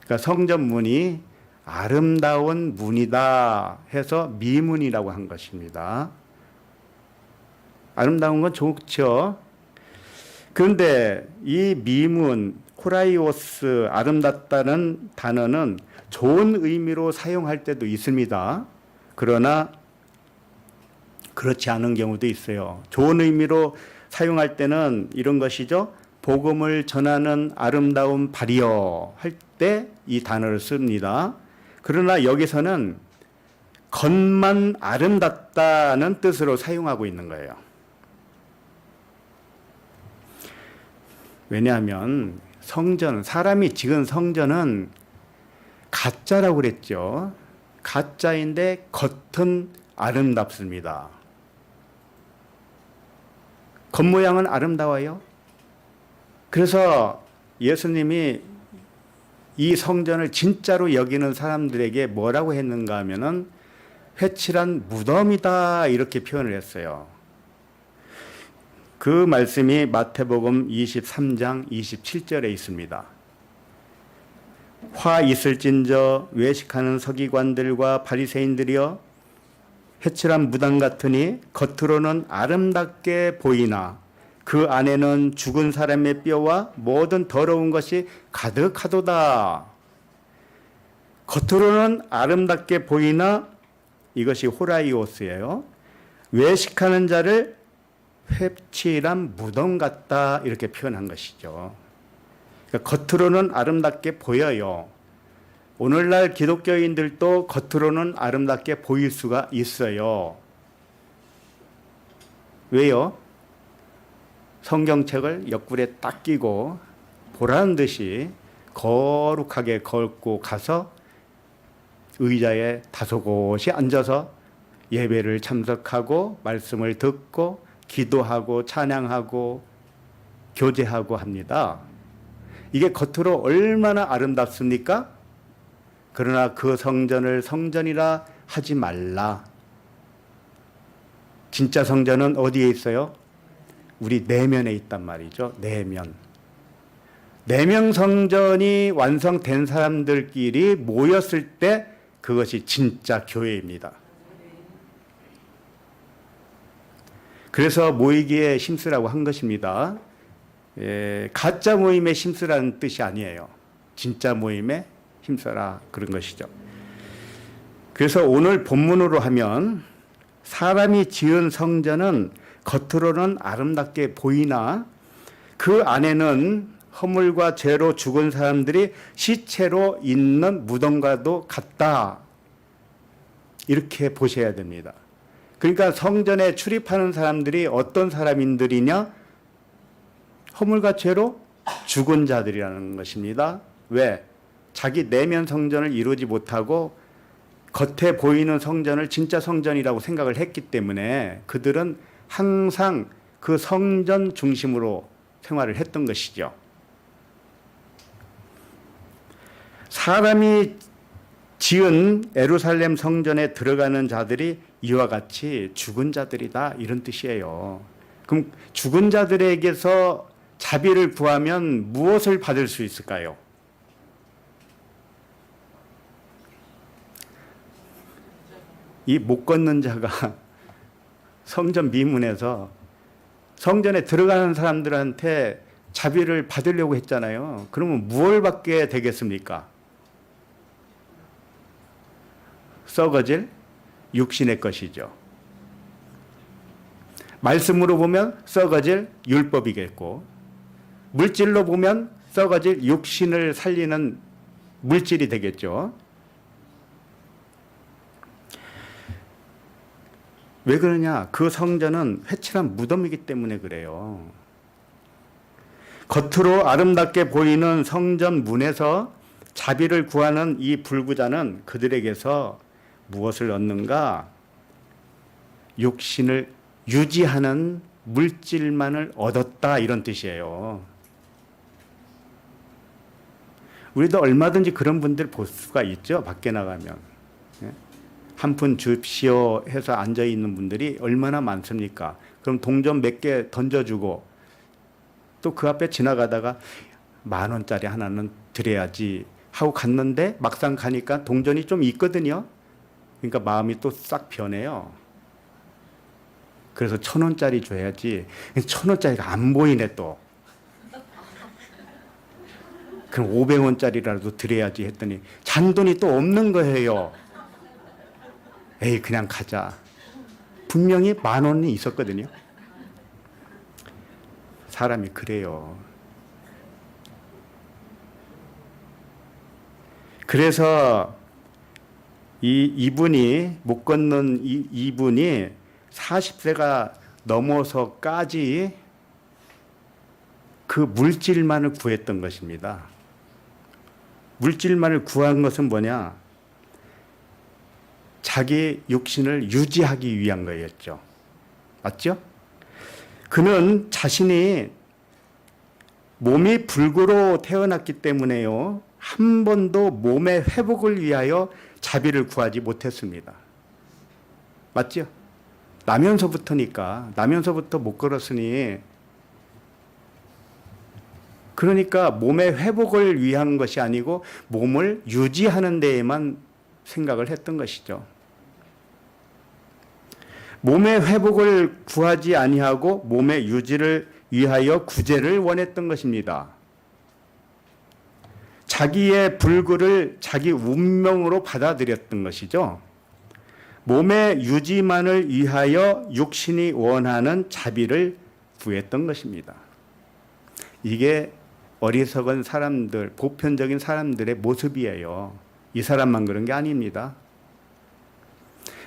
그러니까 성전문이 아름다운 문이다 해서 미문이라고 한 것입니다. 아름다운 건 좋죠. 그런데 이 미문, 호라이오스, 아름답다는 단어는 좋은 의미로 사용할 때도 있습니다. 그러나 그렇지 않은 경우도 있어요. 좋은 의미로 사용할 때는 이런 것이죠. 복음을 전하는 아름다운 발이여 할 때 이 단어를 씁니다. 그러나 여기서는 겉만 아름답다는 뜻으로 사용하고 있는 거예요. 왜냐하면 성전, 사람이 지은 성전은 가짜라고 그랬죠. 가짜인데 겉은 아름답습니다. 겉모양은 아름다워요. 그래서 예수님이 이 성전을 진짜로 여기는 사람들에게 뭐라고 했는가 하면은 회칠한 무덤이다 이렇게 표현을 했어요. 그 말씀이 마태복음 23장 27절에 있습니다. 화 있을진저 외식하는 서기관들과 바리새인들이여 회칠한 무당 같으니 겉으로는 아름답게 보이나 그 안에는 죽은 사람의 뼈와 모든 더러운 것이 가득하도다. 겉으로는 아름답게 보이나 이것이 호라이오스예요. 외식하는 자를 회칠한 무덤 같다 이렇게 표현한 것이죠. 그러니까 겉으로는 아름답게 보여요. 오늘날 기독교인들도 겉으로는 아름답게 보일 수가 있어요. 왜요? 성경책을 옆구리에 딱 끼고 보라는 듯이 거룩하게 걸고 가서 의자에 다소곳이 앉아서 예배를 참석하고 말씀을 듣고 기도하고 찬양하고 교제하고 합니다. 이게 겉으로 얼마나 아름답습니까? 그러나 그 성전을 성전이라 하지 말라. 진짜 성전은 어디에 있어요? 우리 내면에 있단 말이죠. 내면. 내면 성전이 완성된 사람들끼리 모였을 때 그것이 진짜 교회입니다. 그래서 모이기에 힘쓰라고 한 것입니다. 가짜 모임에 힘쓰라는 뜻이 아니에요. 진짜 모임에 힘써라 그런 것이죠. 그래서 오늘 본문으로 하면 사람이 지은 성전은 겉으로는 아름답게 보이나 그 안에는 허물과 죄로 죽은 사람들이 시체로 있는 무덤과도 같다. 이렇게 보셔야 됩니다. 그러니까 성전에 출입하는 사람들이 어떤 사람들이냐? 허물과 죄로 죽은 자들이라는 것입니다. 왜? 자기 내면 성전을 이루지 못하고 겉에 보이는 성전을 진짜 성전이라고 생각을 했기 때문에 그들은 항상 그 성전 중심으로 생활을 했던 것이죠. 사람이 지은 예루살렘 성전에 들어가는 자들이 이와 같이 죽은 자들이다 이런 뜻이에요. 그럼 죽은 자들에게서 자비를 구하면 무엇을 받을 수 있을까요? 이 못 걷는 자가 성전 미문에서 성전에 들어가는 사람들한테 자비를 받으려고 했잖아요. 그러면 무엇을 받게 되겠습니까? 썩어질 육신의 것이죠. 말씀으로 보면 썩어질 율법이겠고, 물질로 보면 썩어질 육신을 살리는 물질이 되겠죠. 왜 그러냐? 그 성전은 회칠한 무덤이기 때문에 그래요. 겉으로 아름답게 보이는 성전 문에서 자비를 구하는 이 불구자는 그들에게서 무엇을 얻는가? 육신을 유지하는 물질만을 얻었다 이런 뜻이에요. 우리도 얼마든지 그런 분들 볼 수가 있죠. 밖에 나가면. 한 푼 줍시오 해서 앉아있는 분들이 얼마나 많습니까? 그럼 동전 몇 개 던져주고 또 그 앞에 지나가다가 10,000원짜리 하나는 드려야지 하고 갔는데 막상 가니까 동전이 좀 있거든요. 그러니까 마음이 또 싹 변해요. 그래서 1,000원짜리 줘야지. 1,000원짜리가 안 보이네 또. 그럼 500원짜리라도 드려야지 했더니 잔돈이 또 없는 거예요. 에이 그냥 가자. 분명히 10,000원이 있었거든요. 사람이 그래요. 그래서 이분이 못 걷는 이분이 40세가 넘어서까지 그 물질만을 구했던 것입니다. 물질만을 구한 것은 뭐냐? 자기 육신을 유지하기 위한 거였죠. 맞죠? 그는 자신이 몸이 불구로 태어났기 때문에요. 한 번도 몸의 회복을 위하여 자비를 구하지 못했습니다. 맞죠? 나면서부터니까. 나면서부터 못 걸었으니. 그러니까 몸의 회복을 위한 것이 아니고 몸을 유지하는 데에만 생각을 했던 것이죠. 몸의 회복을 구하지 아니하고 몸의 유지를 위하여 구제를 원했던 것입니다. 자기의 불구를 자기 운명으로 받아들였던 것이죠. 몸의 유지만을 위하여 육신이 원하는 자비를 구했던 것입니다. 이게 어리석은 사람들, 보편적인 사람들의 모습이에요. 이 사람만 그런 게 아닙니다.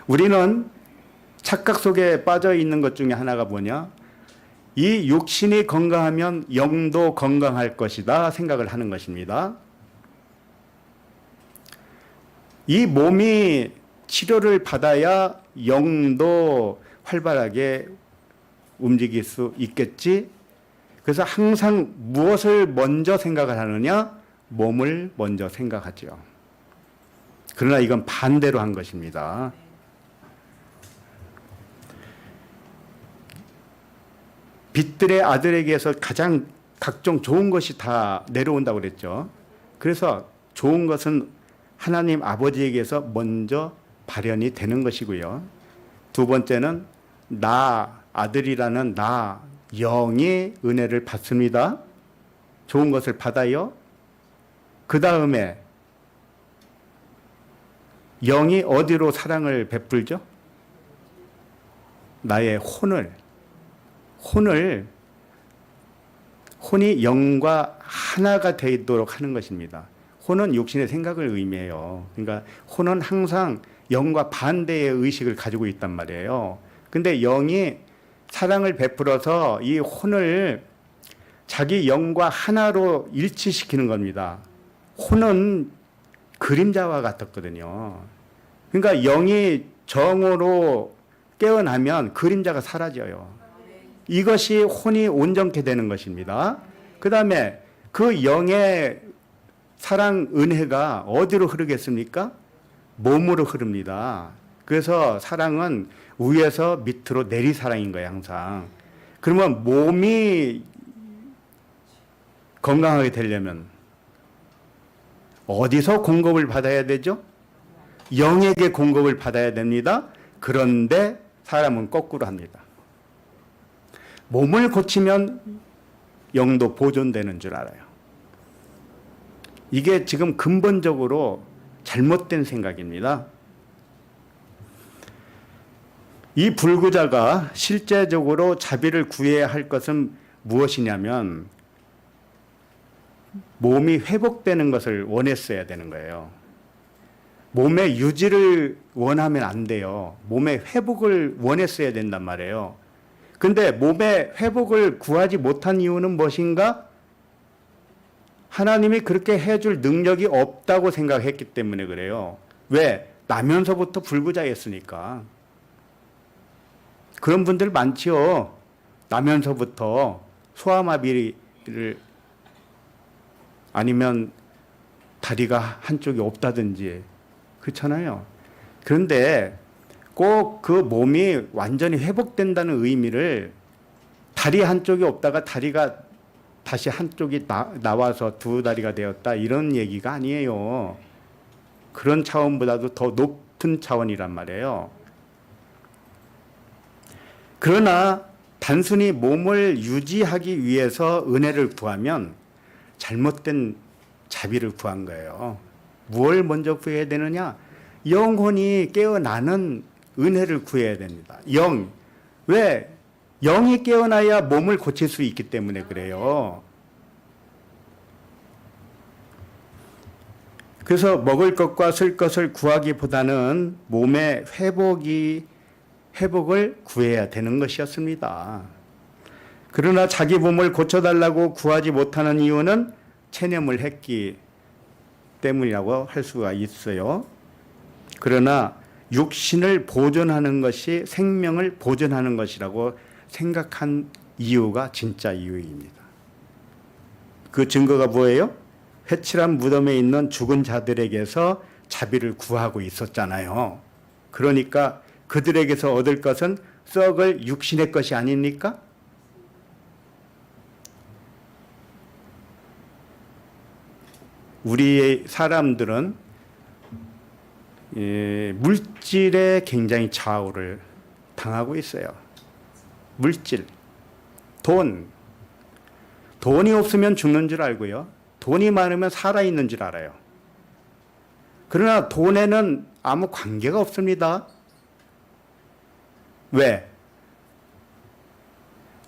우리는 착각 속에 빠져 있는 것 중에 하나가 뭐냐? 이 육신이 건강하면 영도 건강할 것이다 생각을 하는 것입니다. 이 몸이 치료를 받아야 영도 활발하게 움직일 수 있겠지. 그래서 항상 무엇을 먼저 생각을 하느냐? 몸을 먼저 생각하죠. 그러나 이건 반대로 한 것입니다. 빛들의 아들에게서 가장 각종 좋은 것이 다 내려온다고 그랬죠. 그래서 좋은 것은 하나님 아버지에게서 먼저 발현이 되는 것이고요. 두 번째는 나, 아들이라는 나, 영이 은혜를 받습니다. 좋은 것을 받아요. 그 다음에 영이 어디로 사랑을 베풀죠? 나의 혼이 영과 하나가 되도록 하는 것입니다. 혼은 육신의 생각을 의미해요. 그러니까 혼은 항상 영과 반대의 의식을 가지고 있단 말이에요. 근데 영이 사랑을 베풀어서 이 혼을 자기 영과 하나로 일치시키는 겁니다. 혼은 그림자와 같았거든요. 그러니까 영이 정으로 깨어나면 그림자가 사라져요. 이것이 혼이 온전케 되는 것입니다. 그 다음에 그 영의 사랑 은혜가 어디로 흐르겠습니까? 몸으로 흐릅니다. 그래서 사랑은 위에서 밑으로 내리 사랑인 거예요, 항상. 그러면 몸이 건강하게 되려면 어디서 공급을 받아야 되죠? 영에게 공급을 받아야 됩니다. 그런데 사람은 거꾸로 합니다. 몸을 고치면 영도 보존되는 줄 알아요. 이게 지금 근본적으로 잘못된 생각입니다. 이 불구자가 실제적으로 자비를 구해야 할 것은 무엇이냐면 몸이 회복되는 것을 원했어야 되는 거예요. 몸의 유지를 원하면 안 돼요. 몸의 회복을 원했어야 된단 말이에요. 근데 몸의 회복을 구하지 못한 이유는 무엇인가? 하나님이 그렇게 해줄 능력이 없다고 생각했기 때문에 그래요. 왜? 나면서부터 불구자였으니까. 그런 분들 많지요. 나면서부터 소아마비를 아니면 다리가 한쪽이 없다든지 그렇잖아요. 그런데 꼭 그 몸이 완전히 회복된다는 의미를 다리 한쪽이 없다가 다리가 다시 한쪽이 나와서 두 다리가 되었다 이런 얘기가 아니에요. 그런 차원보다도 더 높은 차원이란 말이에요. 그러나 단순히 몸을 유지하기 위해서 은혜를 구하면 잘못된 자비를 구한 거예요. 무엇을 먼저 구해야 되느냐? 영혼이 깨어나는 은혜를 구해야 됩니다. 영. 왜? 영이 깨어나야 몸을 고칠 수 있기 때문에 그래요. 그래서 먹을 것과 쓸 것을 구하기보다는 몸의 회복을 구해야 되는 것이었습니다. 그러나 자기 몸을 고쳐달라고 구하지 못하는 이유는 체념을 했기 때문이라고 할 수가 있어요. 그러나 육신을 보존하는 것이 생명을 보존하는 것이라고 생각한 이유가 진짜 이유입니다. 그 증거가 뭐예요? 회칠한 무덤에 있는 죽은 자들에게서 자비를 구하고 있었잖아요. 그러니까 그들에게서 얻을 것은 썩을 육신의 것이 아닙니까? 우리 사람들은 물질에 굉장히 좌우를 당하고 있어요. 물질, 돈이 없으면 죽는 줄 알고요. 돈이 많으면 살아있는 줄 알아요. 그러나 돈에는 아무 관계가 없습니다. 왜?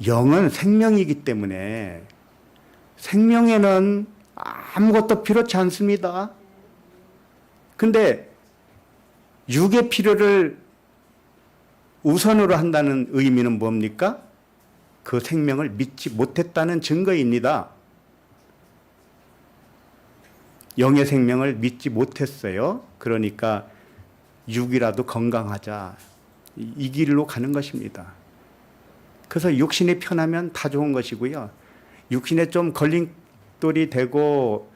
영은 생명이기 때문에 생명에는 아무것도 필요치 않습니다. 근데 육의 필요를 우선으로 한다는 의미는 뭡니까? 그 생명을 믿지 못했다는 증거입니다. 영의 생명을 믿지 못했어요. 그러니까 육이라도 건강하자. 이 길로 가는 것입니다. 그래서 육신이 편하면 다 좋은 것이고요. 육신에 좀 걸림돌이 되고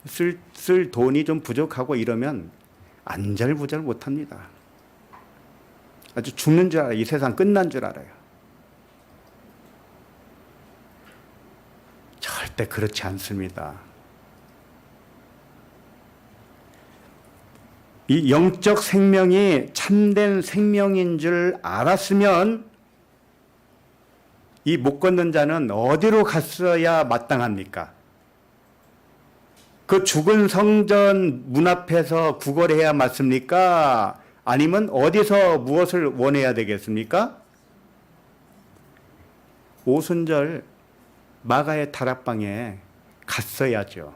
쓸 돈이 좀 부족하고 이러면 안절부절 못합니다. 아주 죽는 줄 알아요. 이 세상 끝난 줄 알아요. 절대 그렇지 않습니다. 이 영적 생명이 참된 생명인 줄 알았으면 이 못 걷는 자는 어디로 갔어야 마땅합니까? 그 죽은 성전 문 앞에서 구걸해야 맞습니까? 아니면 어디서 무엇을 원해야 되겠습니까? 오순절 마가의 다락방에 갔어야죠.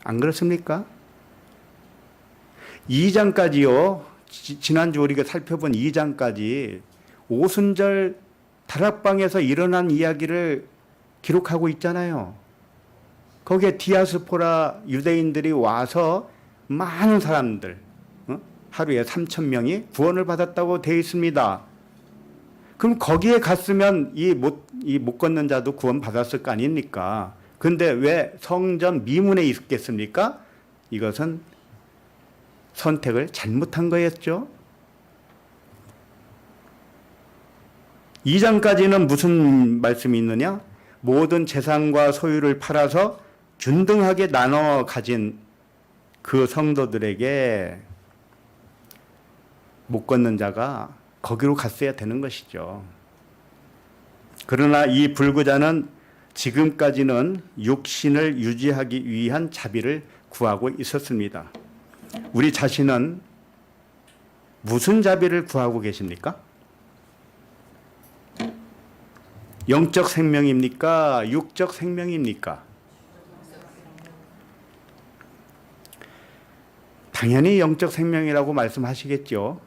안 그렇습니까? 2장까지요. 지난주 우리가 살펴본 2장까지 오순절 다락방에서 일어난 이야기를 기록하고 있잖아요. 거기에 디아스포라 유대인들이 와서 많은 사람들, 하루에 3,000명이 구원을 받았다고 되어 있습니다. 그럼 거기에 갔으면 이 못 걷는 자도 구원 받았을 거 아닙니까? 근데 왜 성전 미문에 있겠습니까? 이것은 선택을 잘못한 거였죠. 2장까지는 무슨 말씀이 있느냐? 모든 재산과 소유를 팔아서 균등하게 나눠 가진 그 성도들에게 못 걷는 자가 거기로 갔어야 되는 것이죠. 그러나 이 불구자는 지금까지는 육신을 유지하기 위한 자비를 구하고 있었습니다. 우리 자신은 무슨 자비를 구하고 계십니까? 영적 생명입니까? 육적 생명입니까? 당연히 영적 생명이라고 말씀하시겠죠.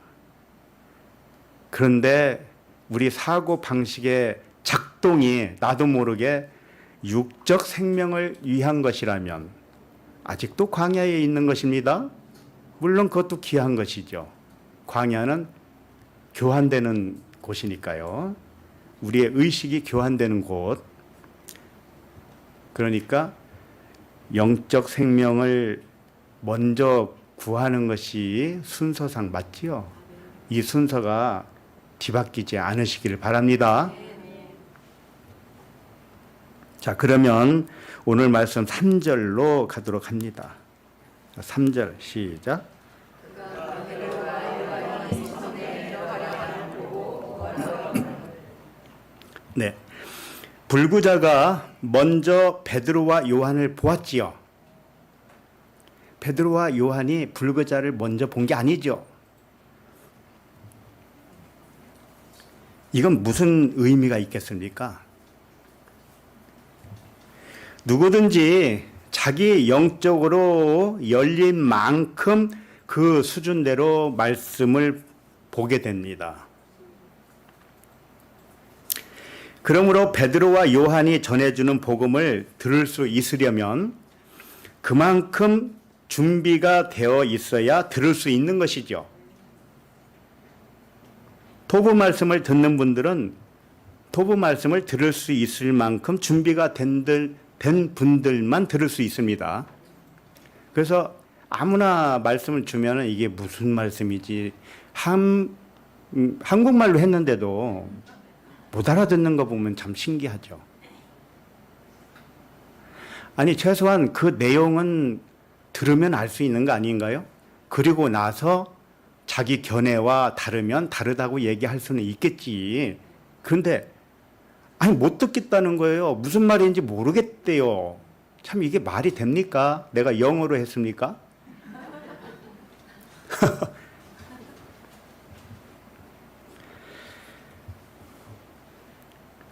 그런데 우리 사고 방식의 작동이 나도 모르게 육적 생명을 위한 것이라면 아직도 광야에 있는 것입니다. 물론 그것도 귀한 것이죠. 광야는 교환되는 곳이니까요. 우리의 의식이 교환되는 곳. 그러니까 영적 생명을 먼저 구하는 것이 순서상 맞지요. 이 순서가 뒤바뀌지 않으시기를 바랍니다. 자, 그러면 오늘 말씀 3절로 가도록 합니다. 3절 시작. 네. 불구자가 먼저 베드로와 요한을 보았지요. 베드로와 요한이 불구자를 먼저 본 게 아니죠. 이건 무슨 의미가 있겠습니까? 누구든지 자기 영적으로 열린 만큼 그 수준대로 말씀을 보게 됩니다. 그러므로 베드로와 요한이 전해주는 복음을 들을 수 있으려면 그만큼 준비가 되어 있어야 들을 수 있는 것이죠. 도부 말씀을 듣는 분들은 도부 말씀을 들을 수 있을 만큼 준비가 된 분들만 들을 수 있습니다. 그래서 아무나 말씀을 주면은 이게 무슨 말씀이지? 한국말로 했는데도 못 알아듣는 거 보면 참 신기하죠. 아니, 최소한 그 내용은 들으면 알 수 있는 거 아닌가요? 그리고 나서 자기 견해와 다르면 다르다고 얘기할 수는 있겠지. 그런데 아니, 못 듣겠다는 거예요. 무슨 말인지 모르겠대요. 참 이게 말이 됩니까? 내가 영어로 했습니까?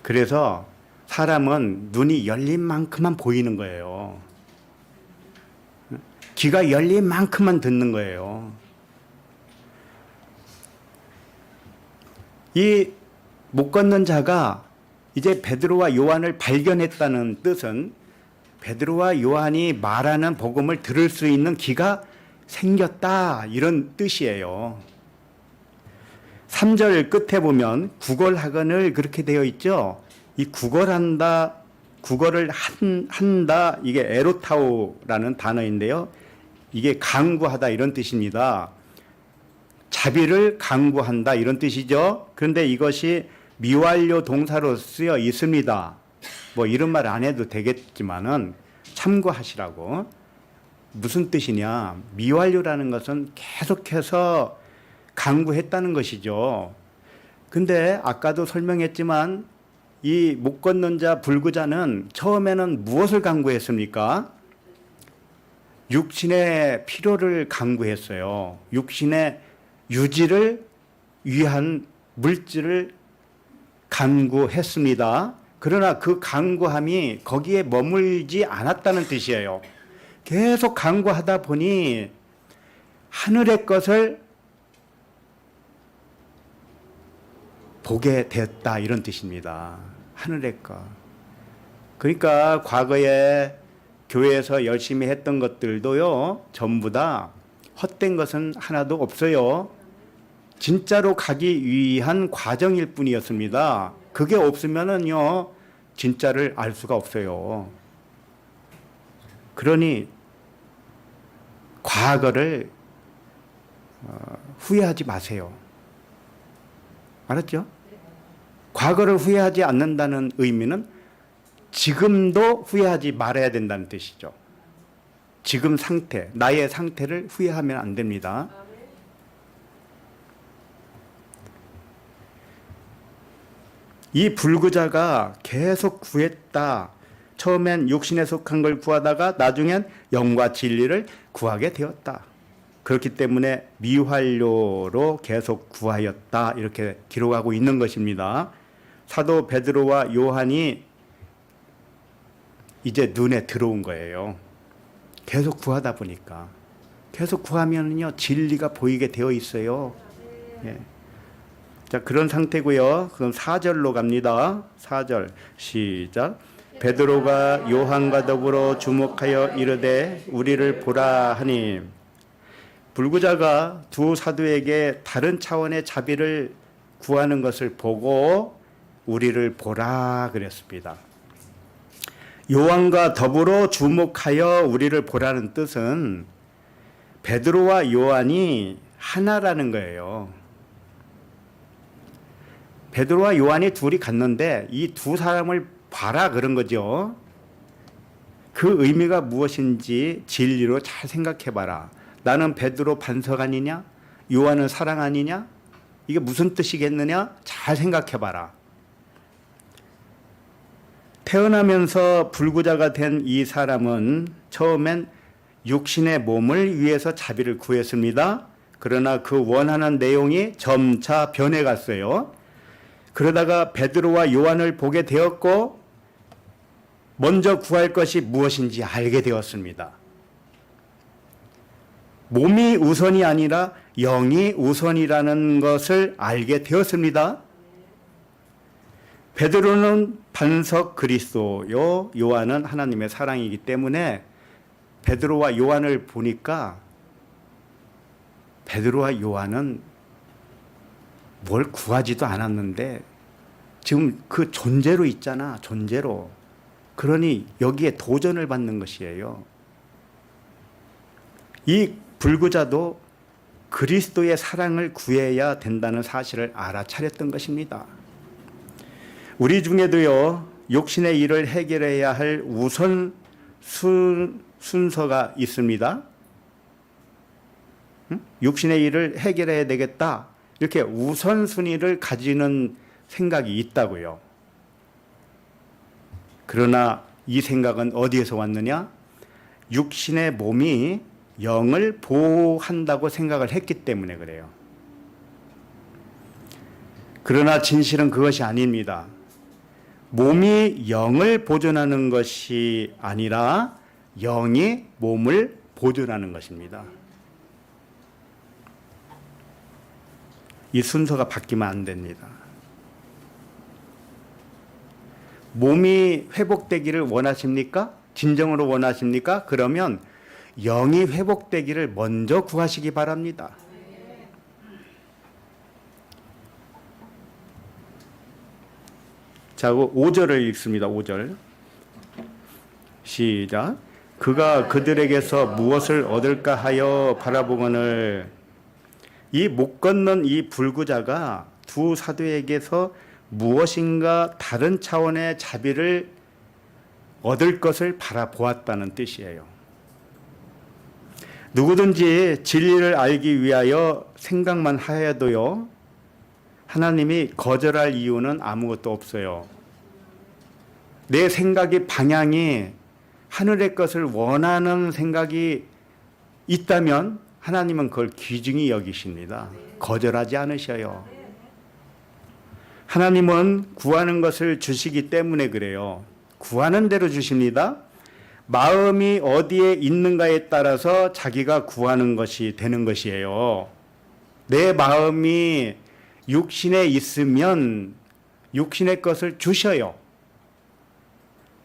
그래서 사람은 눈이 열린 만큼만 보이는 거예요. 귀가 열린 만큼만 듣는 거예요. 이 못 걷는 자가 이제 베드로와 요한을 발견했다는 뜻은 베드로와 요한이 말하는 복음을 들을 수 있는 귀가 생겼다, 이런 뜻이에요. 3절 끝에 보면 구걸하거늘 그렇게 되어 있죠. 이 구걸한다, 구걸을 한다, 이게 에로타오라는 단어인데요. 이게 강구하다 이런 뜻입니다. 자비를 강구한다 이런 뜻이죠. 그런데 이것이 미완료 동사로 쓰여 있습니다. 뭐 이런 말 안 해도 되겠지만은 참고하시라고. 무슨 뜻이냐? 미완료라는 것은 계속해서 강구했다는 것이죠. 근데 아까도 설명했지만 이 못 걷는 자 불구자는 처음에는 무엇을 강구했습니까? 육신의 필요를 강구했어요. 육신의 유지를 위한 물질을 강구했습니다. 그러나 그 강구함이 거기에 머물지 않았다는 뜻이에요. 계속 강구하다 보니 하늘의 것을 보게 됐다, 이런 뜻입니다. 하늘의 것. 그러니까 과거에 교회에서 열심히 했던 것들도요, 전부 다 헛된 것은 하나도 없어요. 진짜로 가기 위한 과정일 뿐이었습니다. 그게 없으면은요, 진짜를 알 수가 없어요. 그러니 과거를 후회하지 마세요. 알았죠? 과거를 후회하지 않는다는 의미는 지금도 후회하지 말아야 된다는 뜻이죠. 지금 상태, 나의 상태를 후회하면 안 됩니다. 이 불구자가 계속 구했다. 처음엔 육신에 속한 걸 구하다가 나중엔 영과 진리를 구하게 되었다. 그렇기 때문에 미완료로 계속 구하였다, 이렇게 기록하고 있는 것입니다. 사도 베드로와 요한이 이제 눈에 들어온 거예요. 계속 구하다 보니까. 계속 구하면요, 진리가 보이게 되어 있어요. 예. 자, 그런 상태고요. 그럼 4절로 갑니다. 4절 시작. 베드로가 요한과 더불어 주목하여 이르되 우리를 보라 하니. 불구자가 두 사도에게 다른 차원의 자비를 구하는 것을 보고 우리를 보라 그랬습니다. 요한과 더불어 주목하여 우리를 보라는 뜻은 베드로와 요한이 하나라는 거예요. 베드로와 요한이 둘이 갔는데 이 두 사람을 봐라 그런 거죠. 그 의미가 무엇인지 진리로 잘 생각해 봐라. 나는 베드로 반석 아니냐? 요한은 사랑 아니냐? 이게 무슨 뜻이겠느냐? 잘 생각해 봐라. 태어나면서 불구자가 된 이 사람은 처음엔 육신의 몸을 위해서 자비를 구했습니다. 그러나 그 원하는 내용이 점차 변해갔어요. 그러다가 베드로와 요한을 보게 되었고 먼저 구할 것이 무엇인지 알게 되었습니다. 몸이 우선이 아니라 영이 우선이라는 것을 알게 되었습니다. 베드로는 반석 그리스도요, 요한은 하나님의 사랑이기 때문에 베드로와 요한을 보니까 베드로와 요한은 뭘 구하지도 않았는데 지금 그 존재로 있잖아. 존재로. 그러니 여기에 도전을 받는 것이에요. 이 불구자도 그리스도의 사랑을 구해야 된다는 사실을 알아차렸던 것입니다. 우리 중에도요, 육신의 일을 해결해야 할 우선 순서가 있습니다. 육신의 일을 해결해야 되겠다. 이렇게 우선순위를 가지는 생각이 있다고요. 그러나 이 생각은 어디에서 왔느냐? 육신의 몸이 영을 보호한다고 생각을 했기 때문에 그래요. 그러나 진실은 그것이 아닙니다. 몸이 영을 보존하는 것이 아니라 영이 몸을 보존하는 것입니다. 이 순서가 바뀌면 안 됩니다. 몸이 회복되기를 원하십니까? 진정으로 원하십니까? 그러면 영이 회복되기를 먼저 구하시기 바랍니다. 자, 5절을 읽습니다. 5절. 시작. 그가 그들에게서 무엇을 얻을까 하여 바라보거늘. 이 못 걷는 이 불구자가 두 사도에게서 무엇인가 다른 차원의 자비를 얻을 것을 바라보았다는 뜻이에요. 누구든지 진리를 알기 위하여 생각만 하여도요, 하나님이 거절할 이유는 아무것도 없어요. 내 생각의 방향이 하늘의 것을 원하는 생각이 있다면 하나님은 그걸 귀중히 여기십니다. 거절하지 않으셔요. 하나님은 구하는 것을 주시기 때문에 그래요. 구하는 대로 주십니다. 마음이 어디에 있는가에 따라서 자기가 구하는 것이 되는 것이에요. 내 마음이 육신에 있으면 육신의 것을 주셔요.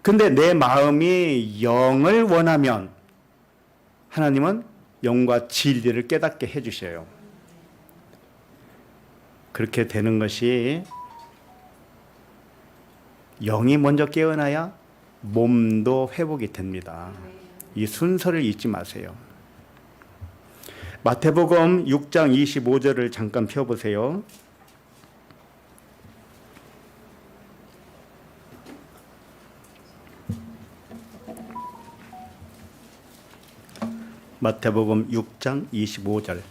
근데 내 마음이 영을 원하면 하나님은 영과 진리를 깨닫게 해주셔요. 그렇게 되는 것이 영이 먼저 깨어나야 몸도 회복이 됩니다. 이 순서를 잊지 마세요. 마태복음 6장 25절을 잠깐 펴보세요. 마태복음 6장 25절.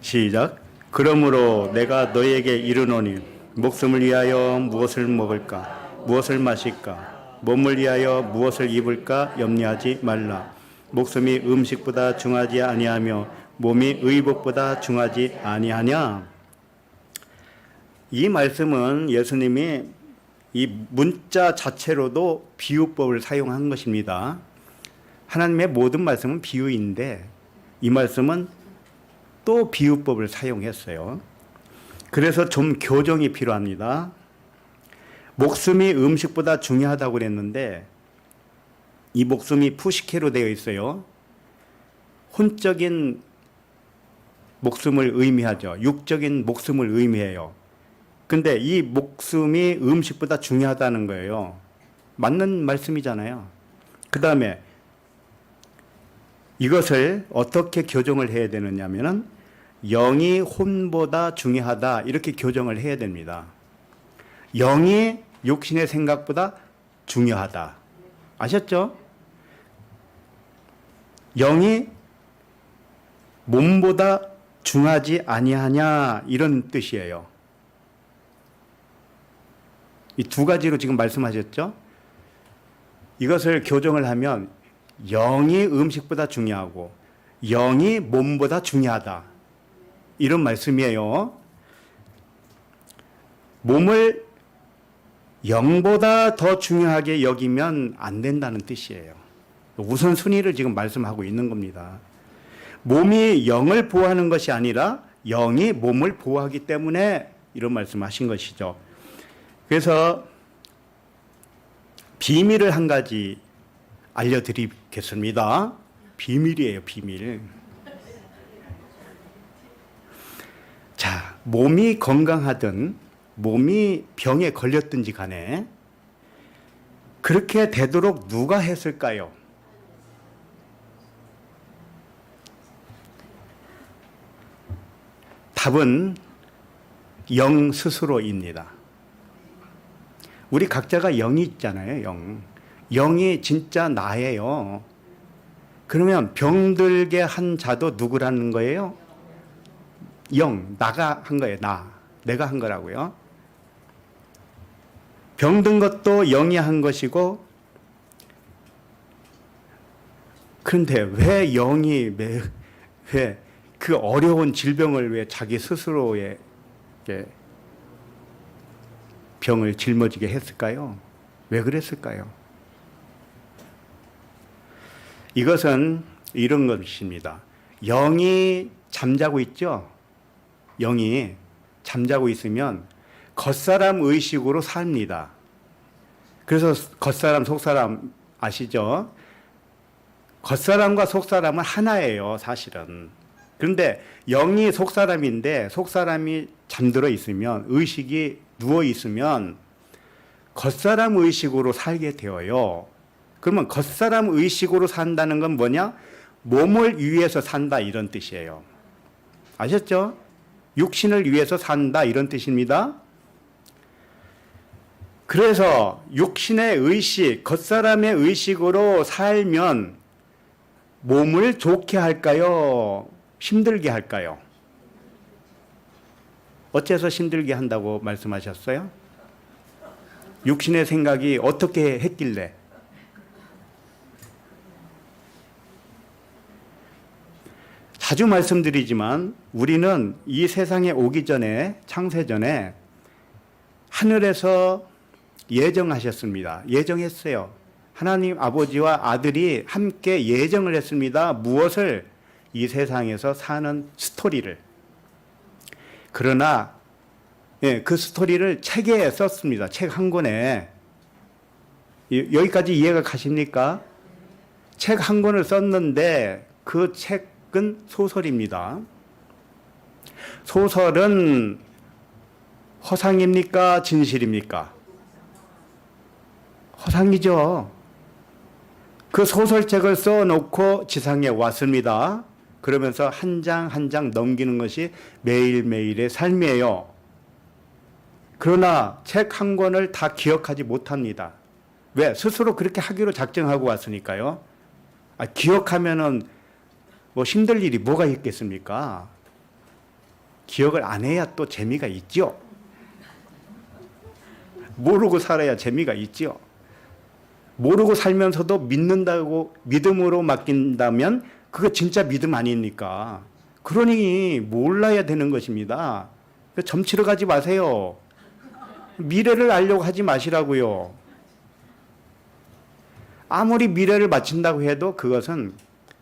시작. 그러므로 내가 너희에게 이르노니 목숨을 위하여 무엇을 먹을까 무엇을 마실까 몸을 위하여 무엇을 입을까 염려하지 말라. 목숨이 음식보다 중하지 아니하며 몸이 의복보다 중하지 아니하냐. 이 말씀은 예수님이 이 문자 자체로도 비유법을 사용한 것입니다. 하나님의 모든 말씀은 비유인데 이 말씀은 또 비유법을 사용했어요. 그래서 좀 교정이 필요합니다. 목숨이 음식보다 중요하다고 그랬는데 이 목숨이 푸시케로 되어 있어요. 혼적인 목숨을 의미하죠. 육적인 목숨을 의미해요. 근데 이 목숨이 음식보다 중요하다는 거예요. 맞는 말씀이잖아요. 그 다음에 이것을 어떻게 교정을 해야 되느냐면은 영이 혼보다 중요하다 이렇게 교정을 해야 됩니다. 영이 육신의 생각보다 중요하다. 아셨죠? 영이 몸보다 중하지 아니하냐 이런 뜻이에요. 이 두 가지로 지금 말씀하셨죠? 이것을 교정을 하면 영이 음식보다 중요하고 영이 몸보다 중요하다. 이런 말씀이에요. 몸을 영보다 더 중요하게 여기면 안 된다는 뜻이에요. 우선순위를 지금 말씀하고 있는 겁니다. 몸이 영을 보호하는 것이 아니라 영이 몸을 보호하기 때문에 이런 말씀하신 것이죠. 그래서 비밀을 한 가지 알려드리겠습니다. 비밀이에요, 비밀. 자, 몸이 건강하든 몸이 병에 걸렸든지 간에 그렇게 되도록 누가 했을까요? 답은 영 스스로입니다. 우리 각자가 영이 있잖아요, 영. 영이 진짜 나예요. 그러면 병들게 한 자도 누구라는 거예요? 영, 나가 한 거예요, 나. 내가 한 거라고요. 병든 것도 영이 한 것이고, 그런데 왜 영이, 왜 그 어려운 질병을 왜 자기 스스로의 병을 짊어지게 했을까요? 왜 그랬을까요? 이것은 이런 것입니다. 영이 잠자고 있죠? 영이 잠자고 있으면 겉사람 의식으로 삽니다. 그래서 겉사람, 속사람 아시죠? 겉사람과 속사람은 하나예요, 사실은. 그런데 영이 속사람인데 속사람이 잠들어 있으면, 의식이 누워 있으면 겉사람 의식으로 살게 되어요. 그러면 겉사람 의식으로 산다는 건 뭐냐? 몸을 위해서 산다, 이런 뜻이에요. 아셨죠? 육신을 위해서 산다, 이런 뜻입니다. 그래서 육신의 의식, 겉사람의 의식으로 살면 몸을 좋게 할까요? 힘들게 할까요? 어째서 힘들게 한다고 말씀하셨어요? 육신의 생각이 어떻게 했길래? 자주 말씀드리지만 우리는 이 세상에 오기 전에, 창세전에 하늘에서 예정하셨습니다. 예정했어요. 하나님 아버지와 아들이 함께 예정을 했습니다. 무엇을? 이 세상에서 사는 스토리를. 그러나 그 스토리를 책에 썼습니다. 책 한 권에. 여기까지 이해가 가십니까? 책 한 권을 썼는데 그 책은 소설입니다. 소설은 허상입니까? 진실입니까? 허상이죠. 그 소설책을 써놓고 지상에 왔습니다. 그러면서 한 장 한 장 넘기는 것이 매일매일의 삶이에요. 그러나 책 한 권을 다 기억하지 못합니다. 왜? 스스로 그렇게 하기로 작정하고 왔으니까요. 기억하면은 뭐 힘들 일이 뭐가 있겠습니까? 기억을 안 해야 또 재미가 있죠. 모르고 살아야 재미가 있죠. 모르고 살면서도 믿는다고, 믿음으로 맡긴다면 그거 진짜 믿음 아닙니까? 그러니 몰라야 되는 것입니다. 점치러 가지 마세요. 미래를 알려고 하지 마시라고요. 아무리 미래를 맞춘다고 해도 그것은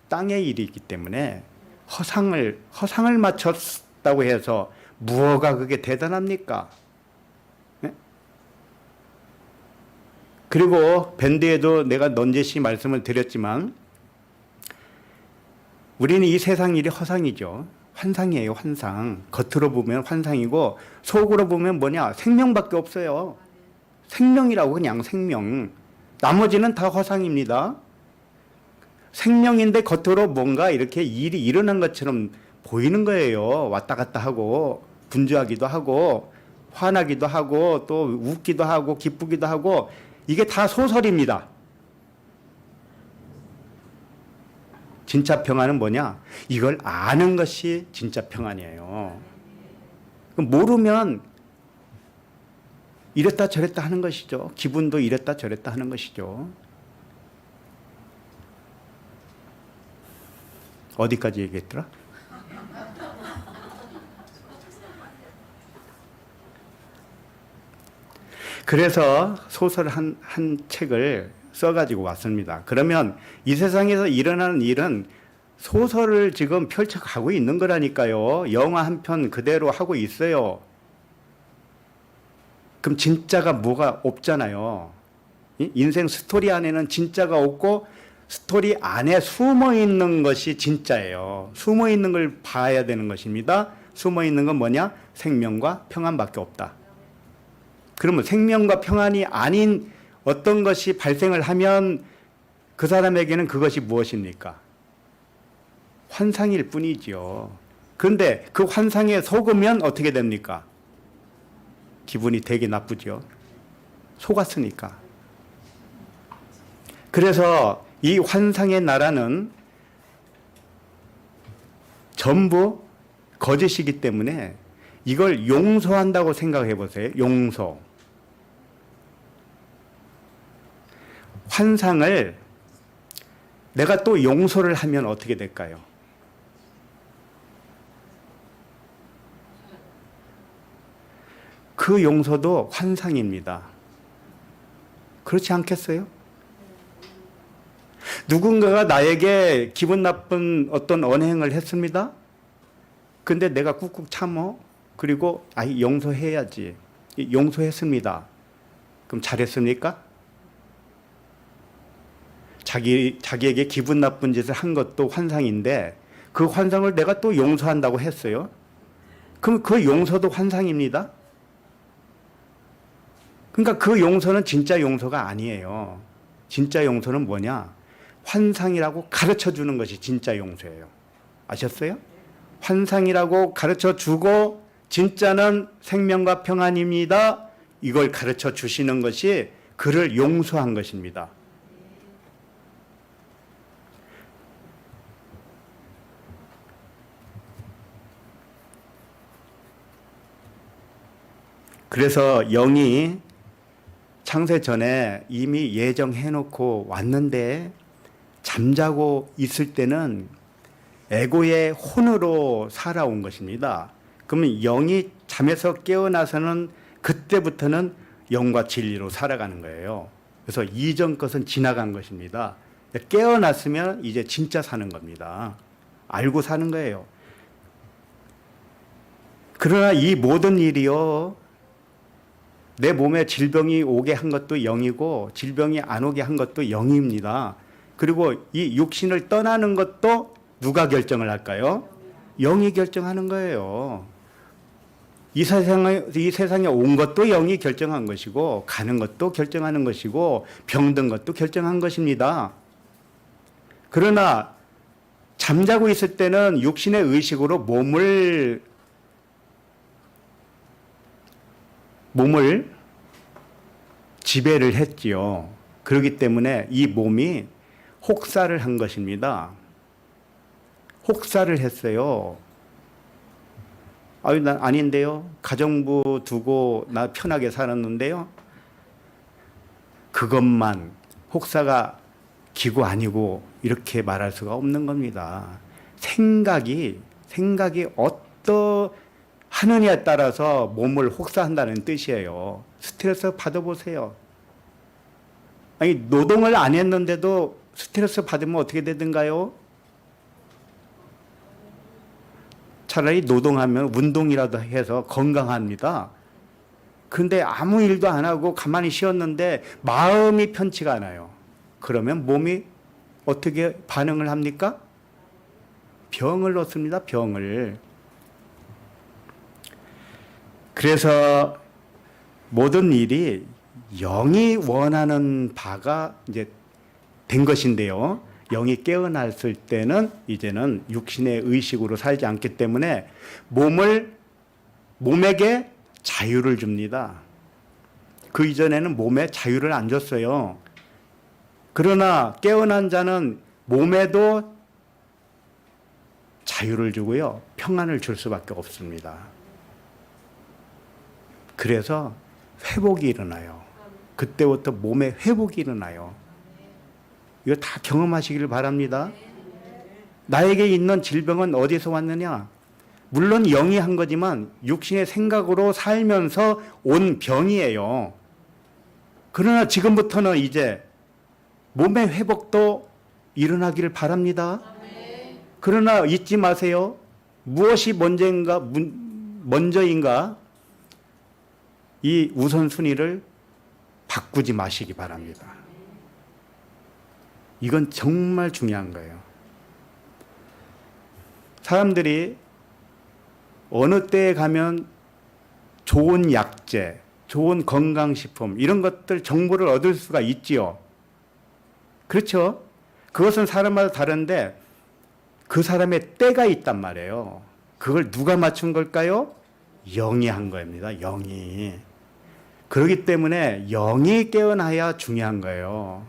땅의 일이기 때문에 허상을 맞췄다고 해서 무엇가 그게 대단합니까? 네? 그리고 밴드에도 내가 넌제시 말씀을 드렸지만 우리는 이 세상 일이 허상이죠. 환상이에요, 환상. 겉으로 보면 환상이고 속으로 보면 뭐냐? 생명밖에 없어요. 생명이라고, 그냥 생명. 나머지는 다 허상입니다. 생명인데 겉으로 뭔가 이렇게 일이 일어난 것처럼 보이는 거예요. 왔다 갔다 하고 분주하기도 하고 화나기도 하고 또 웃기도 하고 기쁘기도 하고, 이게 다 소설입니다. 진짜 평안은 뭐냐? 이걸 아는 것이 진짜 평안이에요. 모르면 이랬다 저랬다 하는 것이죠. 기분도 이랬다 저랬다 하는 것이죠. 어디까지 얘기했더라? 그래서 소설 한 책을 써가지고 왔습니다. 그러면 이 세상에서 일어나는 일은 소설을 지금 펼쳐가고 있는 거라니까요. 영화 한 편 그대로 하고 있어요. 그럼 진짜가 뭐가 없잖아요. 인생 스토리 안에는 진짜가 없고 스토리 안에 숨어 있는 것이 진짜예요. 숨어 있는 걸 봐야 되는 것입니다. 숨어 있는 건 뭐냐? 생명과 평안밖에 없다. 그러면 생명과 평안이 아닌 어떤 것이 발생을 하면 그 사람에게는 그것이 무엇입니까? 환상일 뿐이지요. 그런데 그 환상에 속으면 어떻게 됩니까? 기분이 되게 나쁘죠. 속았으니까. 그래서 이 환상의 나라는 전부 거짓이기 때문에 이걸 용서한다고 생각해 보세요. 용서. 환상을 내가 또 용서를 하면 어떻게 될까요? 그 용서도 환상입니다. 그렇지 않겠어요? 누군가가 나에게 기분 나쁜 어떤 언행을 했습니다. 근데 내가 꾹꾹 참어. 그리고 용서해야지. 용서했습니다. 그럼 잘했습니까? 자기에게 기분 나쁜 짓을 한 것도 환상인데 그 환상을 내가 또 용서한다고 했어요. 그럼 그 용서도 환상입니다. 그러니까 그 용서는 진짜 용서가 아니에요. 진짜 용서는 뭐냐? 환상이라고 가르쳐 주는 것이 진짜 용서예요. 아셨어요? 환상이라고 가르쳐 주고 진짜는 생명과 평안입니다. 이걸 가르쳐 주시는 것이 그를 용서한 것입니다. 그래서 영이 창세 전에 이미 예정해 놓고 왔는데 잠자고 있을 때는 에고의 혼으로 살아온 것입니다. 그러면 영이 잠에서 깨어나서는 그때부터는 영과 진리로 살아가는 거예요. 그래서 이전 것은 지나간 것입니다. 깨어났으면 이제 진짜 사는 겁니다. 알고 사는 거예요. 그러나 이 모든 일이요, 내 몸에 질병이 오게 한 것도 영이고 질병이 안 오게 한 것도 영입니다. 그리고 이 육신을 떠나는 것도 누가 결정을 할까요? 영이 결정하는 거예요. 이 세상에 온 것도 영이 결정한 것이고 가는 것도 결정하는 것이고 병든 것도 결정한 것입니다. 그러나 잠자고 있을 때는 육신의 의식으로 몸을 지배를 했지요. 그렇기 때문에 이 몸이 혹사를 한 것입니다. 혹사를 했어요. 난 아닌데요. 가정부 두고 나 편하게 살았는데요. 그것만 혹사가 기구 아니고 이렇게 말할 수가 없는 겁니다. 생각이 하느냐에 따라서 몸을 혹사한다는 뜻이에요. 스트레스 받아보세요. 노동을 안 했는데도 스트레스 받으면 어떻게 되든가요? 차라리 노동하면 운동이라도 해서 건강합니다. 그런데 아무 일도 안 하고 가만히 쉬었는데 마음이 편치가 않아요. 그러면 몸이 어떻게 반응을 합니까? 병을 얻습니다. 병을. 그래서 모든 일이 영이 원하는 바가 이제 된 것인데요. 영이 깨어났을 때는 이제는 육신의 의식으로 살지 않기 때문에 몸에게 자유를 줍니다. 그 이전에는 몸에 자유를 안 줬어요. 그러나 깨어난 자는 몸에도 자유를 주고요. 평안을 줄 수밖에 없습니다. 그래서 회복이 일어나요. 그때부터 몸에 회복이 일어나요. 이거 다 경험하시기를 바랍니다. 나에게 있는 질병은 어디서 왔느냐? 물론 영이 한 거지만 육신의 생각으로 살면서 온 병이에요. 그러나 지금부터는 이제 몸의 회복도 일어나기를 바랍니다. 그러나 잊지 마세요. 무엇이 먼저인가? 이 우선순위를 바꾸지 마시기 바랍니다. 이건 정말 중요한 거예요. 사람들이 어느 때에 가면 좋은 약재, 좋은 건강식품 이런 것들 정보를 얻을 수가 있지요. 그렇죠? 그것은 사람마다 다른데 그 사람의 때가 있단 말이에요. 그걸 누가 맞춘 걸까요? 영이 한 겁니다. 영이. 그렇기 때문에 영이 깨어나야 중요한 거예요.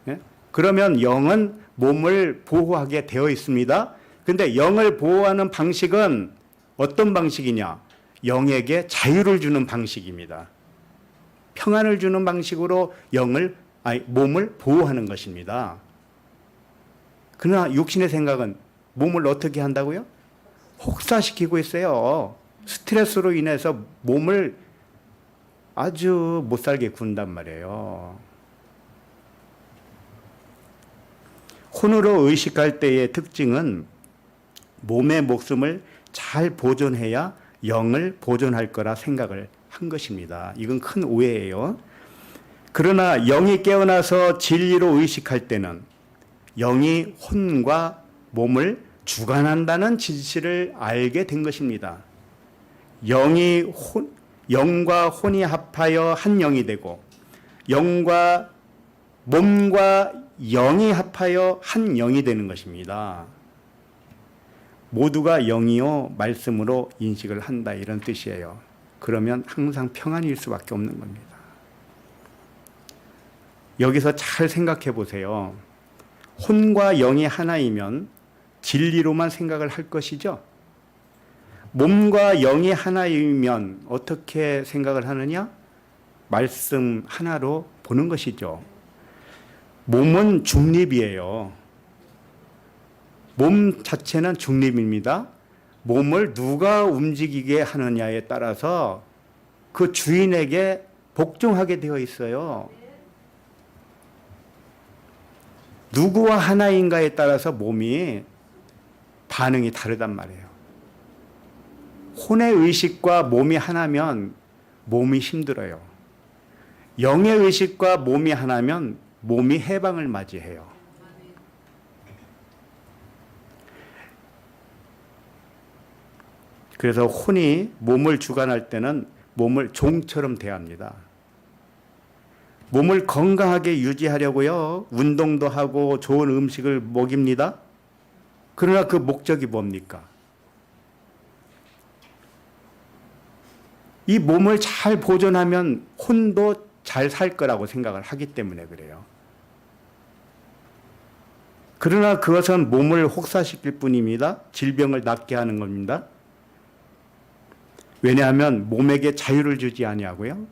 예? 그러면 영은 몸을 보호하게 되어 있습니다. 근데 영을 보호하는 방식은 어떤 방식이냐? 영에게 자유를 주는 방식입니다. 평안을 주는 방식으로 몸을 보호하는 것입니다. 그러나 육신의 생각은 몸을 어떻게 한다고요? 혹사시키고 있어요. 스트레스로 인해서 몸을 아주 못 살게 군단 말이에요. 혼으로 의식할 때의 특징은 몸의 목숨을 잘 보존해야 영을 보존할 거라 생각을 한 것입니다. 이건 큰 오해예요. 그러나 영이 깨어나서 진리로 의식할 때는 영이 혼과 몸을 주관한다는 진실을 알게 된 것입니다. 영과 혼이 합하여 한 영이 되고 영과 몸과 영이 합하여 한 영이 되는 것입니다. 모두가 영이요 말씀으로 인식을 한다 이런 뜻이에요. 그러면 항상 평안일 수밖에 없는 겁니다. 여기서 잘 생각해 보세요. 혼과 영이 하나이면 진리로만 생각을 할 것이죠. 몸과 영이 하나이면 어떻게 생각을 하느냐? 말씀 하나로 보는 것이죠. 몸은 중립이에요. 몸 자체는 중립입니다. 몸을 누가 움직이게 하느냐에 따라서 그 주인에게 복종하게 되어 있어요. 누구와 하나인가에 따라서 몸이 반응이 다르단 말이에요. 혼의 의식과 몸이 하나면 몸이 힘들어요. 영의 의식과 몸이 하나면 몸이 해방을 맞이해요. 그래서 혼이 몸을 주관할 때는 몸을 종처럼 대합니다. 몸을 건강하게 유지하려고요. 운동도 하고 좋은 음식을 먹입니다. 그러나 그 목적이 뭡니까? 이 몸을 잘 보존하면 혼도 잘 살 거라고 생각을 하기 때문에 그래요. 그러나 그것은 몸을 혹사시킬 뿐입니다. 질병을 낫게 하는 겁니다. 왜냐하면 몸에게 자유를 주지 아니하고요.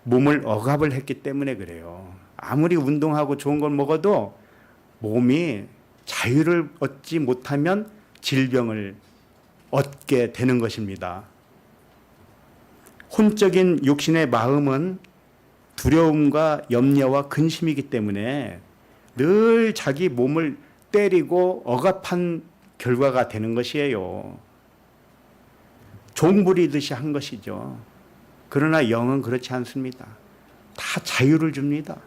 몸을 억압을 했기 때문에 그래요. 아무리 운동하고 좋은 걸 먹어도 몸이 자유를 얻지 못하면 질병을 얻게 되는 것입니다. 혼적인 육신의 마음은 두려움과 염려와 근심이기 때문에 늘 자기 몸을 때리고 억압한 결과가 되는 것이에요. 종 부리듯이 한 것이죠. 그러나 영은 그렇지 않습니다. 다 자유를 줍니다.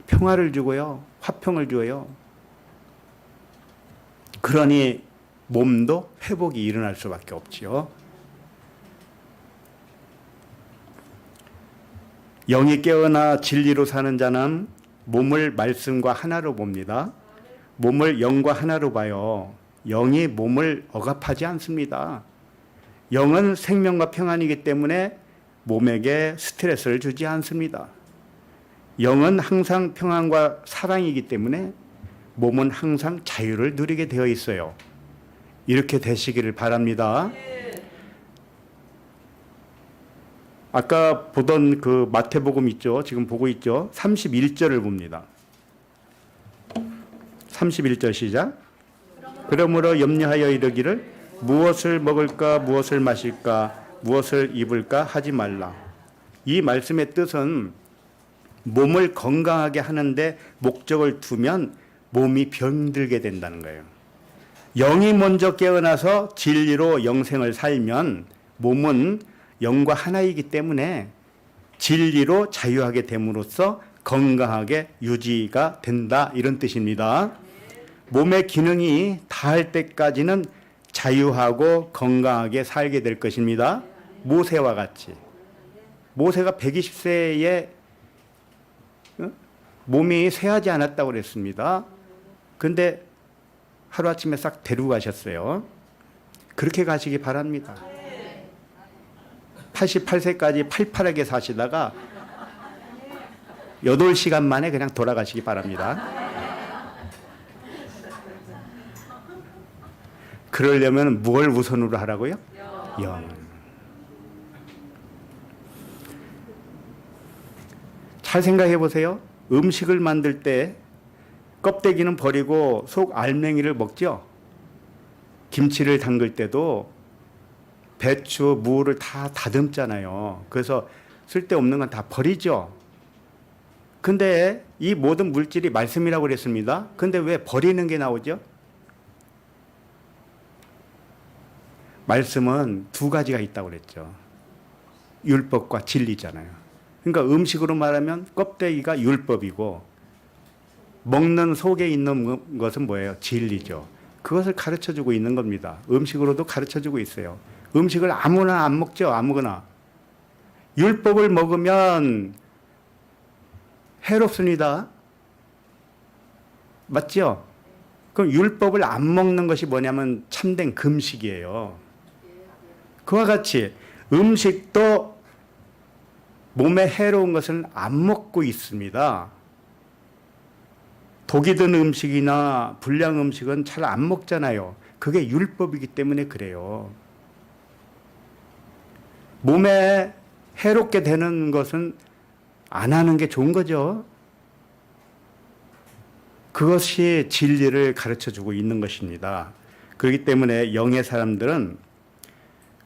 평화를 주고요. 화평을 줘요. 그러니 몸도 회복이 일어날 수밖에 없지요. 영이 깨어나 진리로 사는 자는 몸을 말씀과 하나로 봅니다. 몸을 영과 하나로 봐요. 영이 몸을 억압하지 않습니다. 영은 생명과 평안이기 때문에 몸에게 스트레스를 주지 않습니다. 영은 항상 평안과 사랑이기 때문에 몸은 항상 자유를 누리게 되어 있어요. 이렇게 되시기를 바랍니다. 아까 보던 그 마태복음 있죠? 지금 보고 있죠? 31절을 봅니다. 31절 시작. 그러므로 염려하여 이르기를 무엇을 먹을까 무엇을 마실까 무엇을 입을까 하지 말라. 이 말씀의 뜻은 몸을 건강하게 하는데 목적을 두면 몸이 병들게 된다는 거예요. 영이 먼저 깨어나서 진리로 영생을 살면 몸은 영과 하나이기 때문에 진리로 자유하게 됨으로써 건강하게 유지가 된다, 이런 뜻입니다. 몸의 기능이 다할 때까지는 자유하고 건강하게 살게 될 것입니다. 모세와 같이. 모세가 120세에 몸이 쇠하지 않았다고 그랬습니다. 근데 하루아침에 싹 데리고 가셨어요. 그렇게 가시기 바랍니다. 88세까지 팔팔하게 사시다가 8시간 만에 그냥 돌아가시기 바랍니다. 그러려면 뭘 우선으로 하라고요? 영. 잘 생각해 보세요. 음식을 만들 때 껍데기는 버리고 속 알맹이를 먹죠. 김치를 담글 때도 배추, 무를 다 다듬잖아요. 그래서 쓸데없는 건 다 버리죠. 근데 이 모든 물질이 말씀이라고 그랬습니다. 근데 왜 버리는 게 나오죠? 말씀은 두 가지가 있다고 그랬죠. 율법과 진리잖아요. 그러니까 음식으로 말하면 껍데기가 율법이고 먹는 속에 있는 것은 뭐예요? 진리죠. 그것을 가르쳐주고 있는 겁니다. 음식으로도 가르쳐주고 있어요. 음식을 아무나 안 먹죠. 아무거나. 율법을 먹으면 해롭습니다. 맞죠? 그럼 율법을 안 먹는 것이 뭐냐면 참된 금식이에요. 그와 같이 음식도 몸에 해로운 것은 안 먹고 있습니다. 독이 든 음식이나 불량 음식은 잘 안 먹잖아요. 그게 율법이기 때문에 그래요. 몸에 해롭게 되는 것은 안 하는 게 좋은 거죠. 그것이 진리를 가르쳐주고 있는 것입니다. 그렇기 때문에 영의 사람들은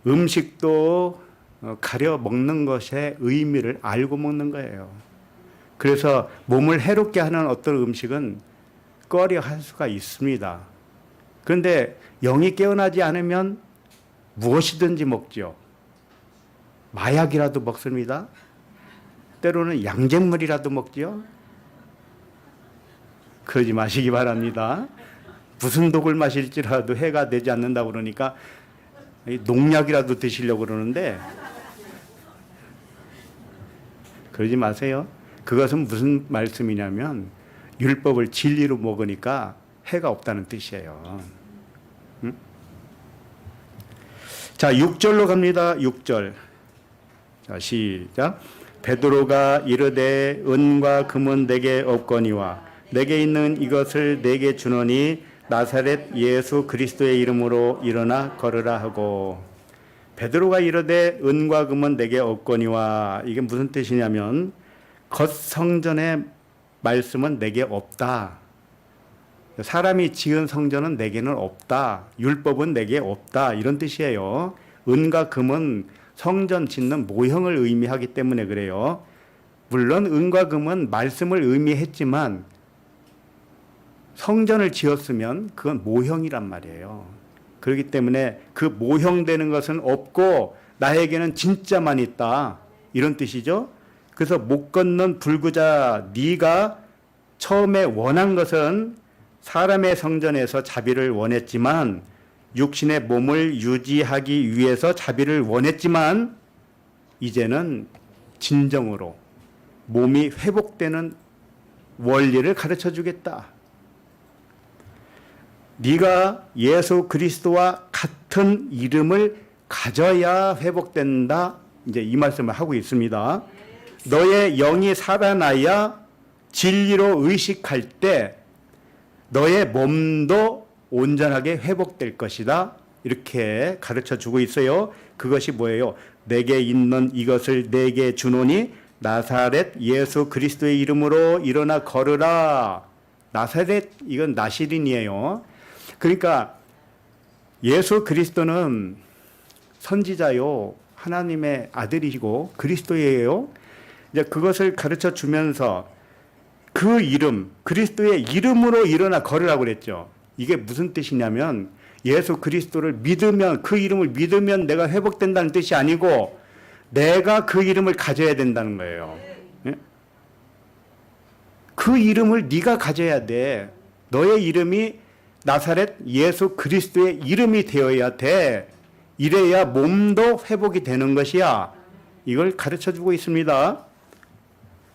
음식도 가려 먹는 것의 의미를 알고 먹는 거예요. 그래서 몸을 해롭게 하는 어떤 음식은 꺼려 할 수가 있습니다. 그런데 영이 깨어나지 않으면 무엇이든지 먹죠. 마약이라도 먹습니다. 때로는 양잿물이라도 먹죠. 그러지 마시기 바랍니다. 무슨 독을 마실지라도 해가 되지 않는다고 그러니까 농약이라도 드시려고 그러는데 그러지 마세요. 그것은 무슨 말씀이냐면 율법을 진리로 먹으니까 해가 없다는 뜻이에요. 응? 자, 6절로 갑니다. 6절. 자, 시작. 베드로가 이르되 은과 금은 내게 없거니와 내게 있는 이것을 내게 주노니 나사렛 예수 그리스도의 이름으로 일어나 걸으라 하고. 베드로가 이르되 은과 금은 내게 없거니와, 이게 무슨 뜻이냐면 겉 성전의 말씀은 내게 없다. 사람이 지은 성전은 내게는 없다. 율법은 내게 없다. 이런 뜻이에요. 은과 금은 성전 짓는 모형을 의미하기 때문에 그래요. 물론 은과 금은 말씀을 의미했지만 성전을 지었으면 그건 모형이란 말이에요. 그렇기 때문에 그 모형되는 것은 없고 나에게는 진짜만 있다. 이런 뜻이죠. 그래서 못 걷는 불구자 네가 처음에 원한 것은 사람의 성전에서 자비를 원했지만 육신의 몸을 유지하기 위해서 자비를 원했지만 이제는 진정으로 몸이 회복되는 원리를 가르쳐 주겠다. 네가 예수 그리스도와 같은 이름을 가져야 회복된다. 이제 이 말씀을 하고 있습니다. 너의 영이 살아나야 진리로 의식할 때 너의 몸도 온전하게 회복될 것이다. 이렇게 가르쳐 주고 있어요. 그것이 뭐예요? 내게 있는 이것을 내게 주노니 나사렛 예수 그리스도의 이름으로 일어나 걸으라. 나사렛, 이건 나시린이에요. 그러니까 예수 그리스도는 선지자요, 하나님의 아들이시고 그리스도예요. 이제 그것을 가르쳐 주면서 그 이름, 그리스도의 이름으로 일어나 걸으라고 그랬죠. 이게 무슨 뜻이냐면 예수 그리스도를 믿으면, 그 이름을 믿으면 내가 회복된다는 뜻이 아니고 내가 그 이름을 가져야 된다는 거예요. 예? 그 이름을 네가 가져야 돼. 너의 이름이 나사렛 예수 그리스도의 이름이 되어야 돼. 이래야 몸도 회복이 되는 것이야. 이걸 가르쳐주고 있습니다.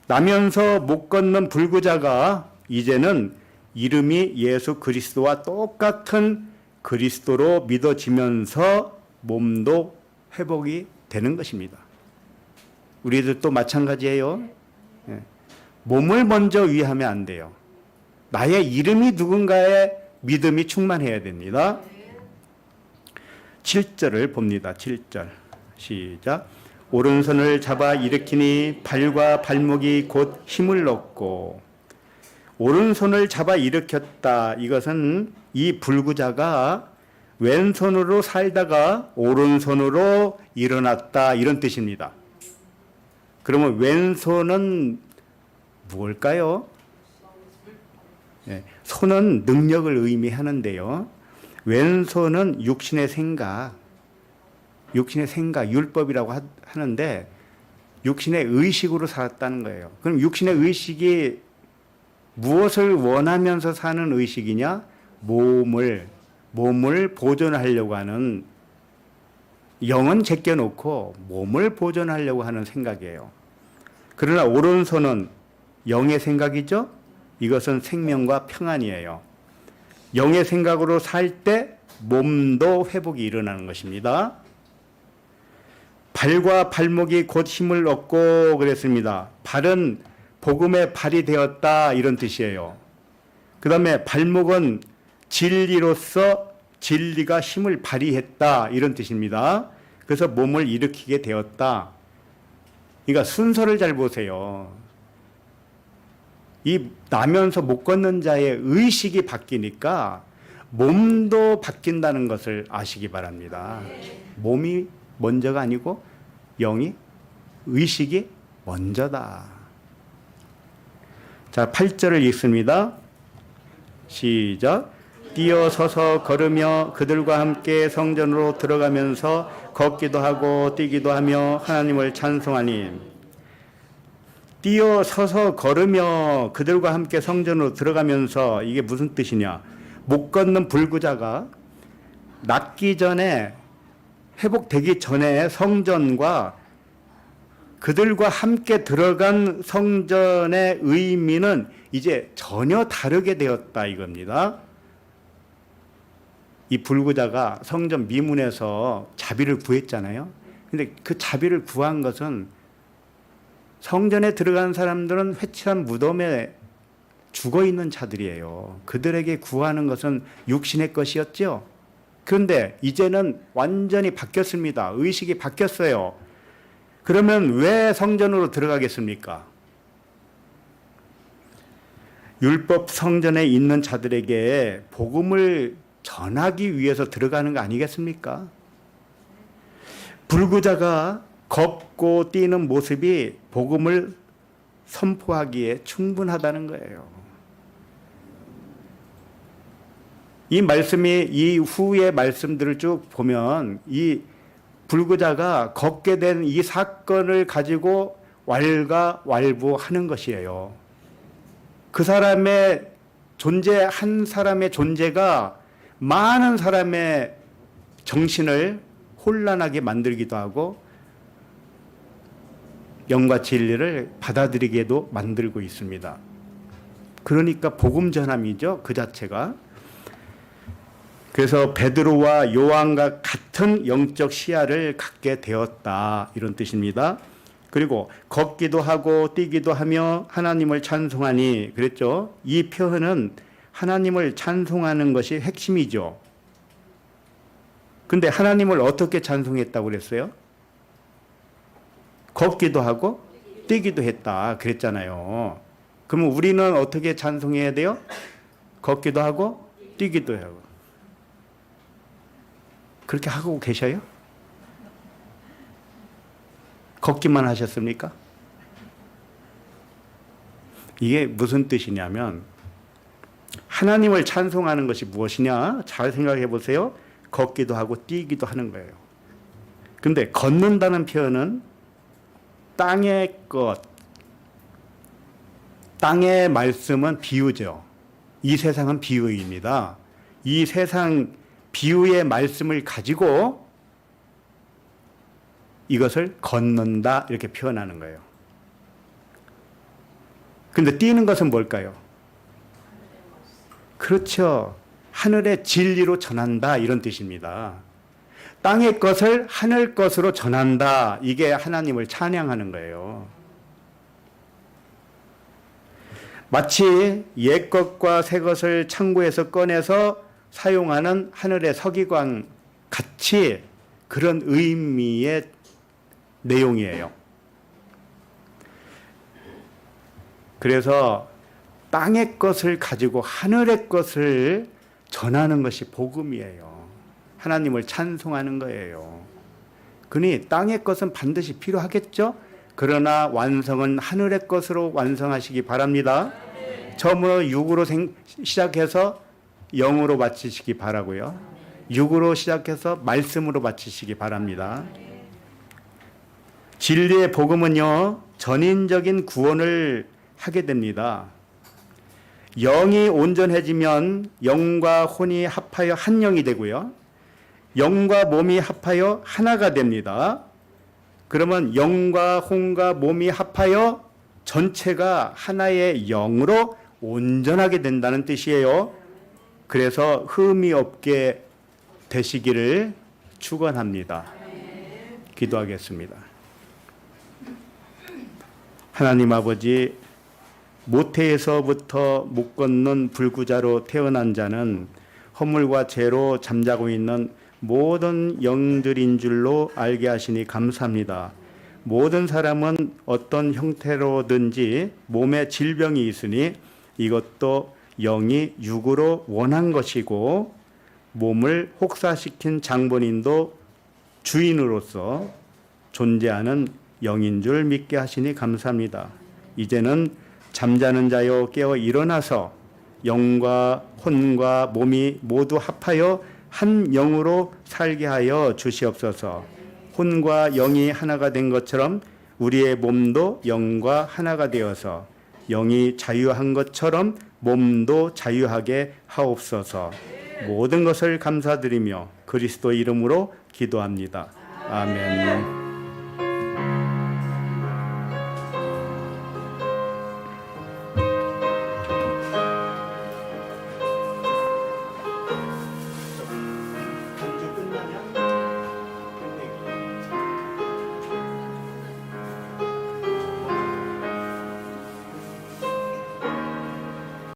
나면서 못 걷는 불구자가 이제는 이름이 예수 그리스도와 똑같은 그리스도로 믿어지면서 몸도 회복이 되는 것입니다. 우리들도 마찬가지예요. 몸을 먼저 위하면 안 돼요. 나의 이름이 누군가의 믿음이 충만해야 됩니다. 7절을 봅니다. 7절 시작. 오른손을 잡아 일으키니 발과 발목이 곧 힘을 얻고. 오른손을 잡아 일으켰다. 이것은 이 불구자가 왼손으로 살다가 오른손으로 일어났다, 이런 뜻입니다. 그러면 왼손은 무엇일까요? 손은 능력을 의미하는데요. 왼손은 육신의 생각, 율법이라고 하는데 육신의 의식으로 살았다는 거예요. 그럼 육신의 의식이 무엇을 원하면서 사는 의식이냐? 몸을 보존하려고 하는, 영은 제껴놓고 몸을 보존하려고 하는 생각이에요. 그러나 오른손은 영의 생각이죠? 이것은 생명과 평안이에요. 영의 생각으로 살 때 몸도 회복이 일어나는 것입니다. 발과 발목이 곧 힘을 얻고 그랬습니다. 발은 복음의 발이 되었다, 이런 뜻이에요. 그 다음에 발목은 진리로서 진리가 힘을 발휘했다, 이런 뜻입니다. 그래서 몸을 일으키게 되었다. 그러니까 순서를 잘 보세요. 이 나면서 못 걷는 자의 의식이 바뀌니까 몸도 바뀐다는 것을 아시기 바랍니다. 몸이 먼저가 아니고 의식이 먼저다. 자, 8절을 읽습니다. 시작. 뛰어서서 걸으며 그들과 함께 성전으로 들어가면서 걷기도 하고 뛰기도 하며 하나님을 찬송하니. 뛰어서서 걸으며 그들과 함께 성전으로 들어가면서, 이게 무슨 뜻이냐? 못 걷는 불구자가 낫기 전에, 회복되기 전에 성전과 그들과 함께 들어간 성전의 의미는 이제 전혀 다르게 되었다, 이겁니다. 이 불구자가 성전 미문에서 자비를 구했잖아요. 근데 그 자비를 구한 것은, 성전에 들어간 사람들은 회칠한 무덤에 죽어 있는 자들이에요. 그들에게 구하는 것은 육신의 것이었죠. 그런데 이제는 완전히 바뀌었습니다. 의식이 바뀌었어요. 그러면 왜 성전으로 들어가겠습니까? 율법 성전에 있는 자들에게 복음을 전하기 위해서 들어가는 거 아니겠습니까? 불구자가 걷고 뛰는 모습이 복음을 선포하기에 충분하다는 거예요. 이 말씀이, 이 후의 말씀들을 쭉 보면 이 불구자가 걷게 된 이 사건을 가지고 왈가왈부하는 것이에요. 그 사람의 존재, 한 사람의 존재가 많은 사람의 정신을 혼란하게 만들기도 하고 영과 진리를 받아들이게도 만들고 있습니다. 그러니까 복음 전함이죠, 그 자체가. 그래서 베드로와 요한과 같은 영적 시야를 갖게 되었다, 이런 뜻입니다. 그리고 걷기도 하고 뛰기도 하며 하나님을 찬송하니 그랬죠. 이 표현은 하나님을 찬송하는 것이 핵심이죠. 근데 하나님을 어떻게 찬송했다고 그랬어요? 걷기도 하고 뛰기도 했다 그랬잖아요. 그러면 우리는 어떻게 찬송해야 돼요? 걷기도 하고 뛰기도 하고. 그렇게 하고 계셔요? 걷기만 하셨습니까? 이게 무슨 뜻이냐면, 하나님을 찬송하는 것이 무엇이냐? 잘 생각해 보세요. 걷기도 하고 뛰기도 하는 거예요. 근데 걷는다는 표현은 땅의 것, 땅의 말씀은 비유죠. 이 세상은 비유입니다. 이 세상 비유의 말씀을 가지고 이것을 걷는다 이렇게 표현하는 거예요. 그런데 띄는 것은 뭘까요? 그렇죠. 하늘의 진리로 전한다 이런 뜻입니다. 땅의 것을 하늘 것으로 전한다. 이게 하나님을 찬양하는 거예요. 마치 옛 것과 새 것을 창고에서 꺼내서 사용하는 하늘의 서기관 같이 그런 의미의 내용이에요. 그래서 땅의 것을 가지고 하늘의 것을 전하는 것이 복음이에요. 하나님을 찬송하는 거예요. 그러니 땅의 것은 반드시 필요하겠죠? 그러나 완성은 하늘의 것으로 완성하시기 바랍니다. 처음으로 육으로 시작해서 영으로 마치시기 바라고요. 육으로 시작해서 말씀으로 마치시기 바랍니다. 진리의 복음은요, 전인적인 구원을 하게 됩니다. 영이 온전해지면 영과 혼이 합하여 한 영이 되고요. 영과 몸이 합하여 하나가 됩니다. 그러면 영과 혼과 몸이 합하여 전체가 하나의 영으로 온전하게 된다는 뜻이에요. 그래서 흠이 없게 되시기를 축원합니다. 기도하겠습니다. 하나님 아버지, 모태에서부터 못 걷는 불구자로 태어난 자는 허물과 죄로 잠자고 있는 모든 영들인 줄로 알게 하시니 감사합니다. 모든 사람은 어떤 형태로든지 몸에 질병이 있으니 이것도 영이 육으로 원한 것이고 몸을 혹사시킨 장본인도 주인으로서 존재하는 영인 줄 믿게 하시니 감사합니다. 이제는 잠자는 자여 깨어 일어나서 영과 혼과 몸이 모두 합하여 한 영으로 살게 하여 주시옵소서. 혼과 영이 하나가 된 것처럼 우리의 몸도 영과 하나가 되어서 영이 자유한 것처럼 몸도 자유하게 하옵소서. 모든 것을 감사드리며 그리스도 이름으로 기도합니다. 아멘.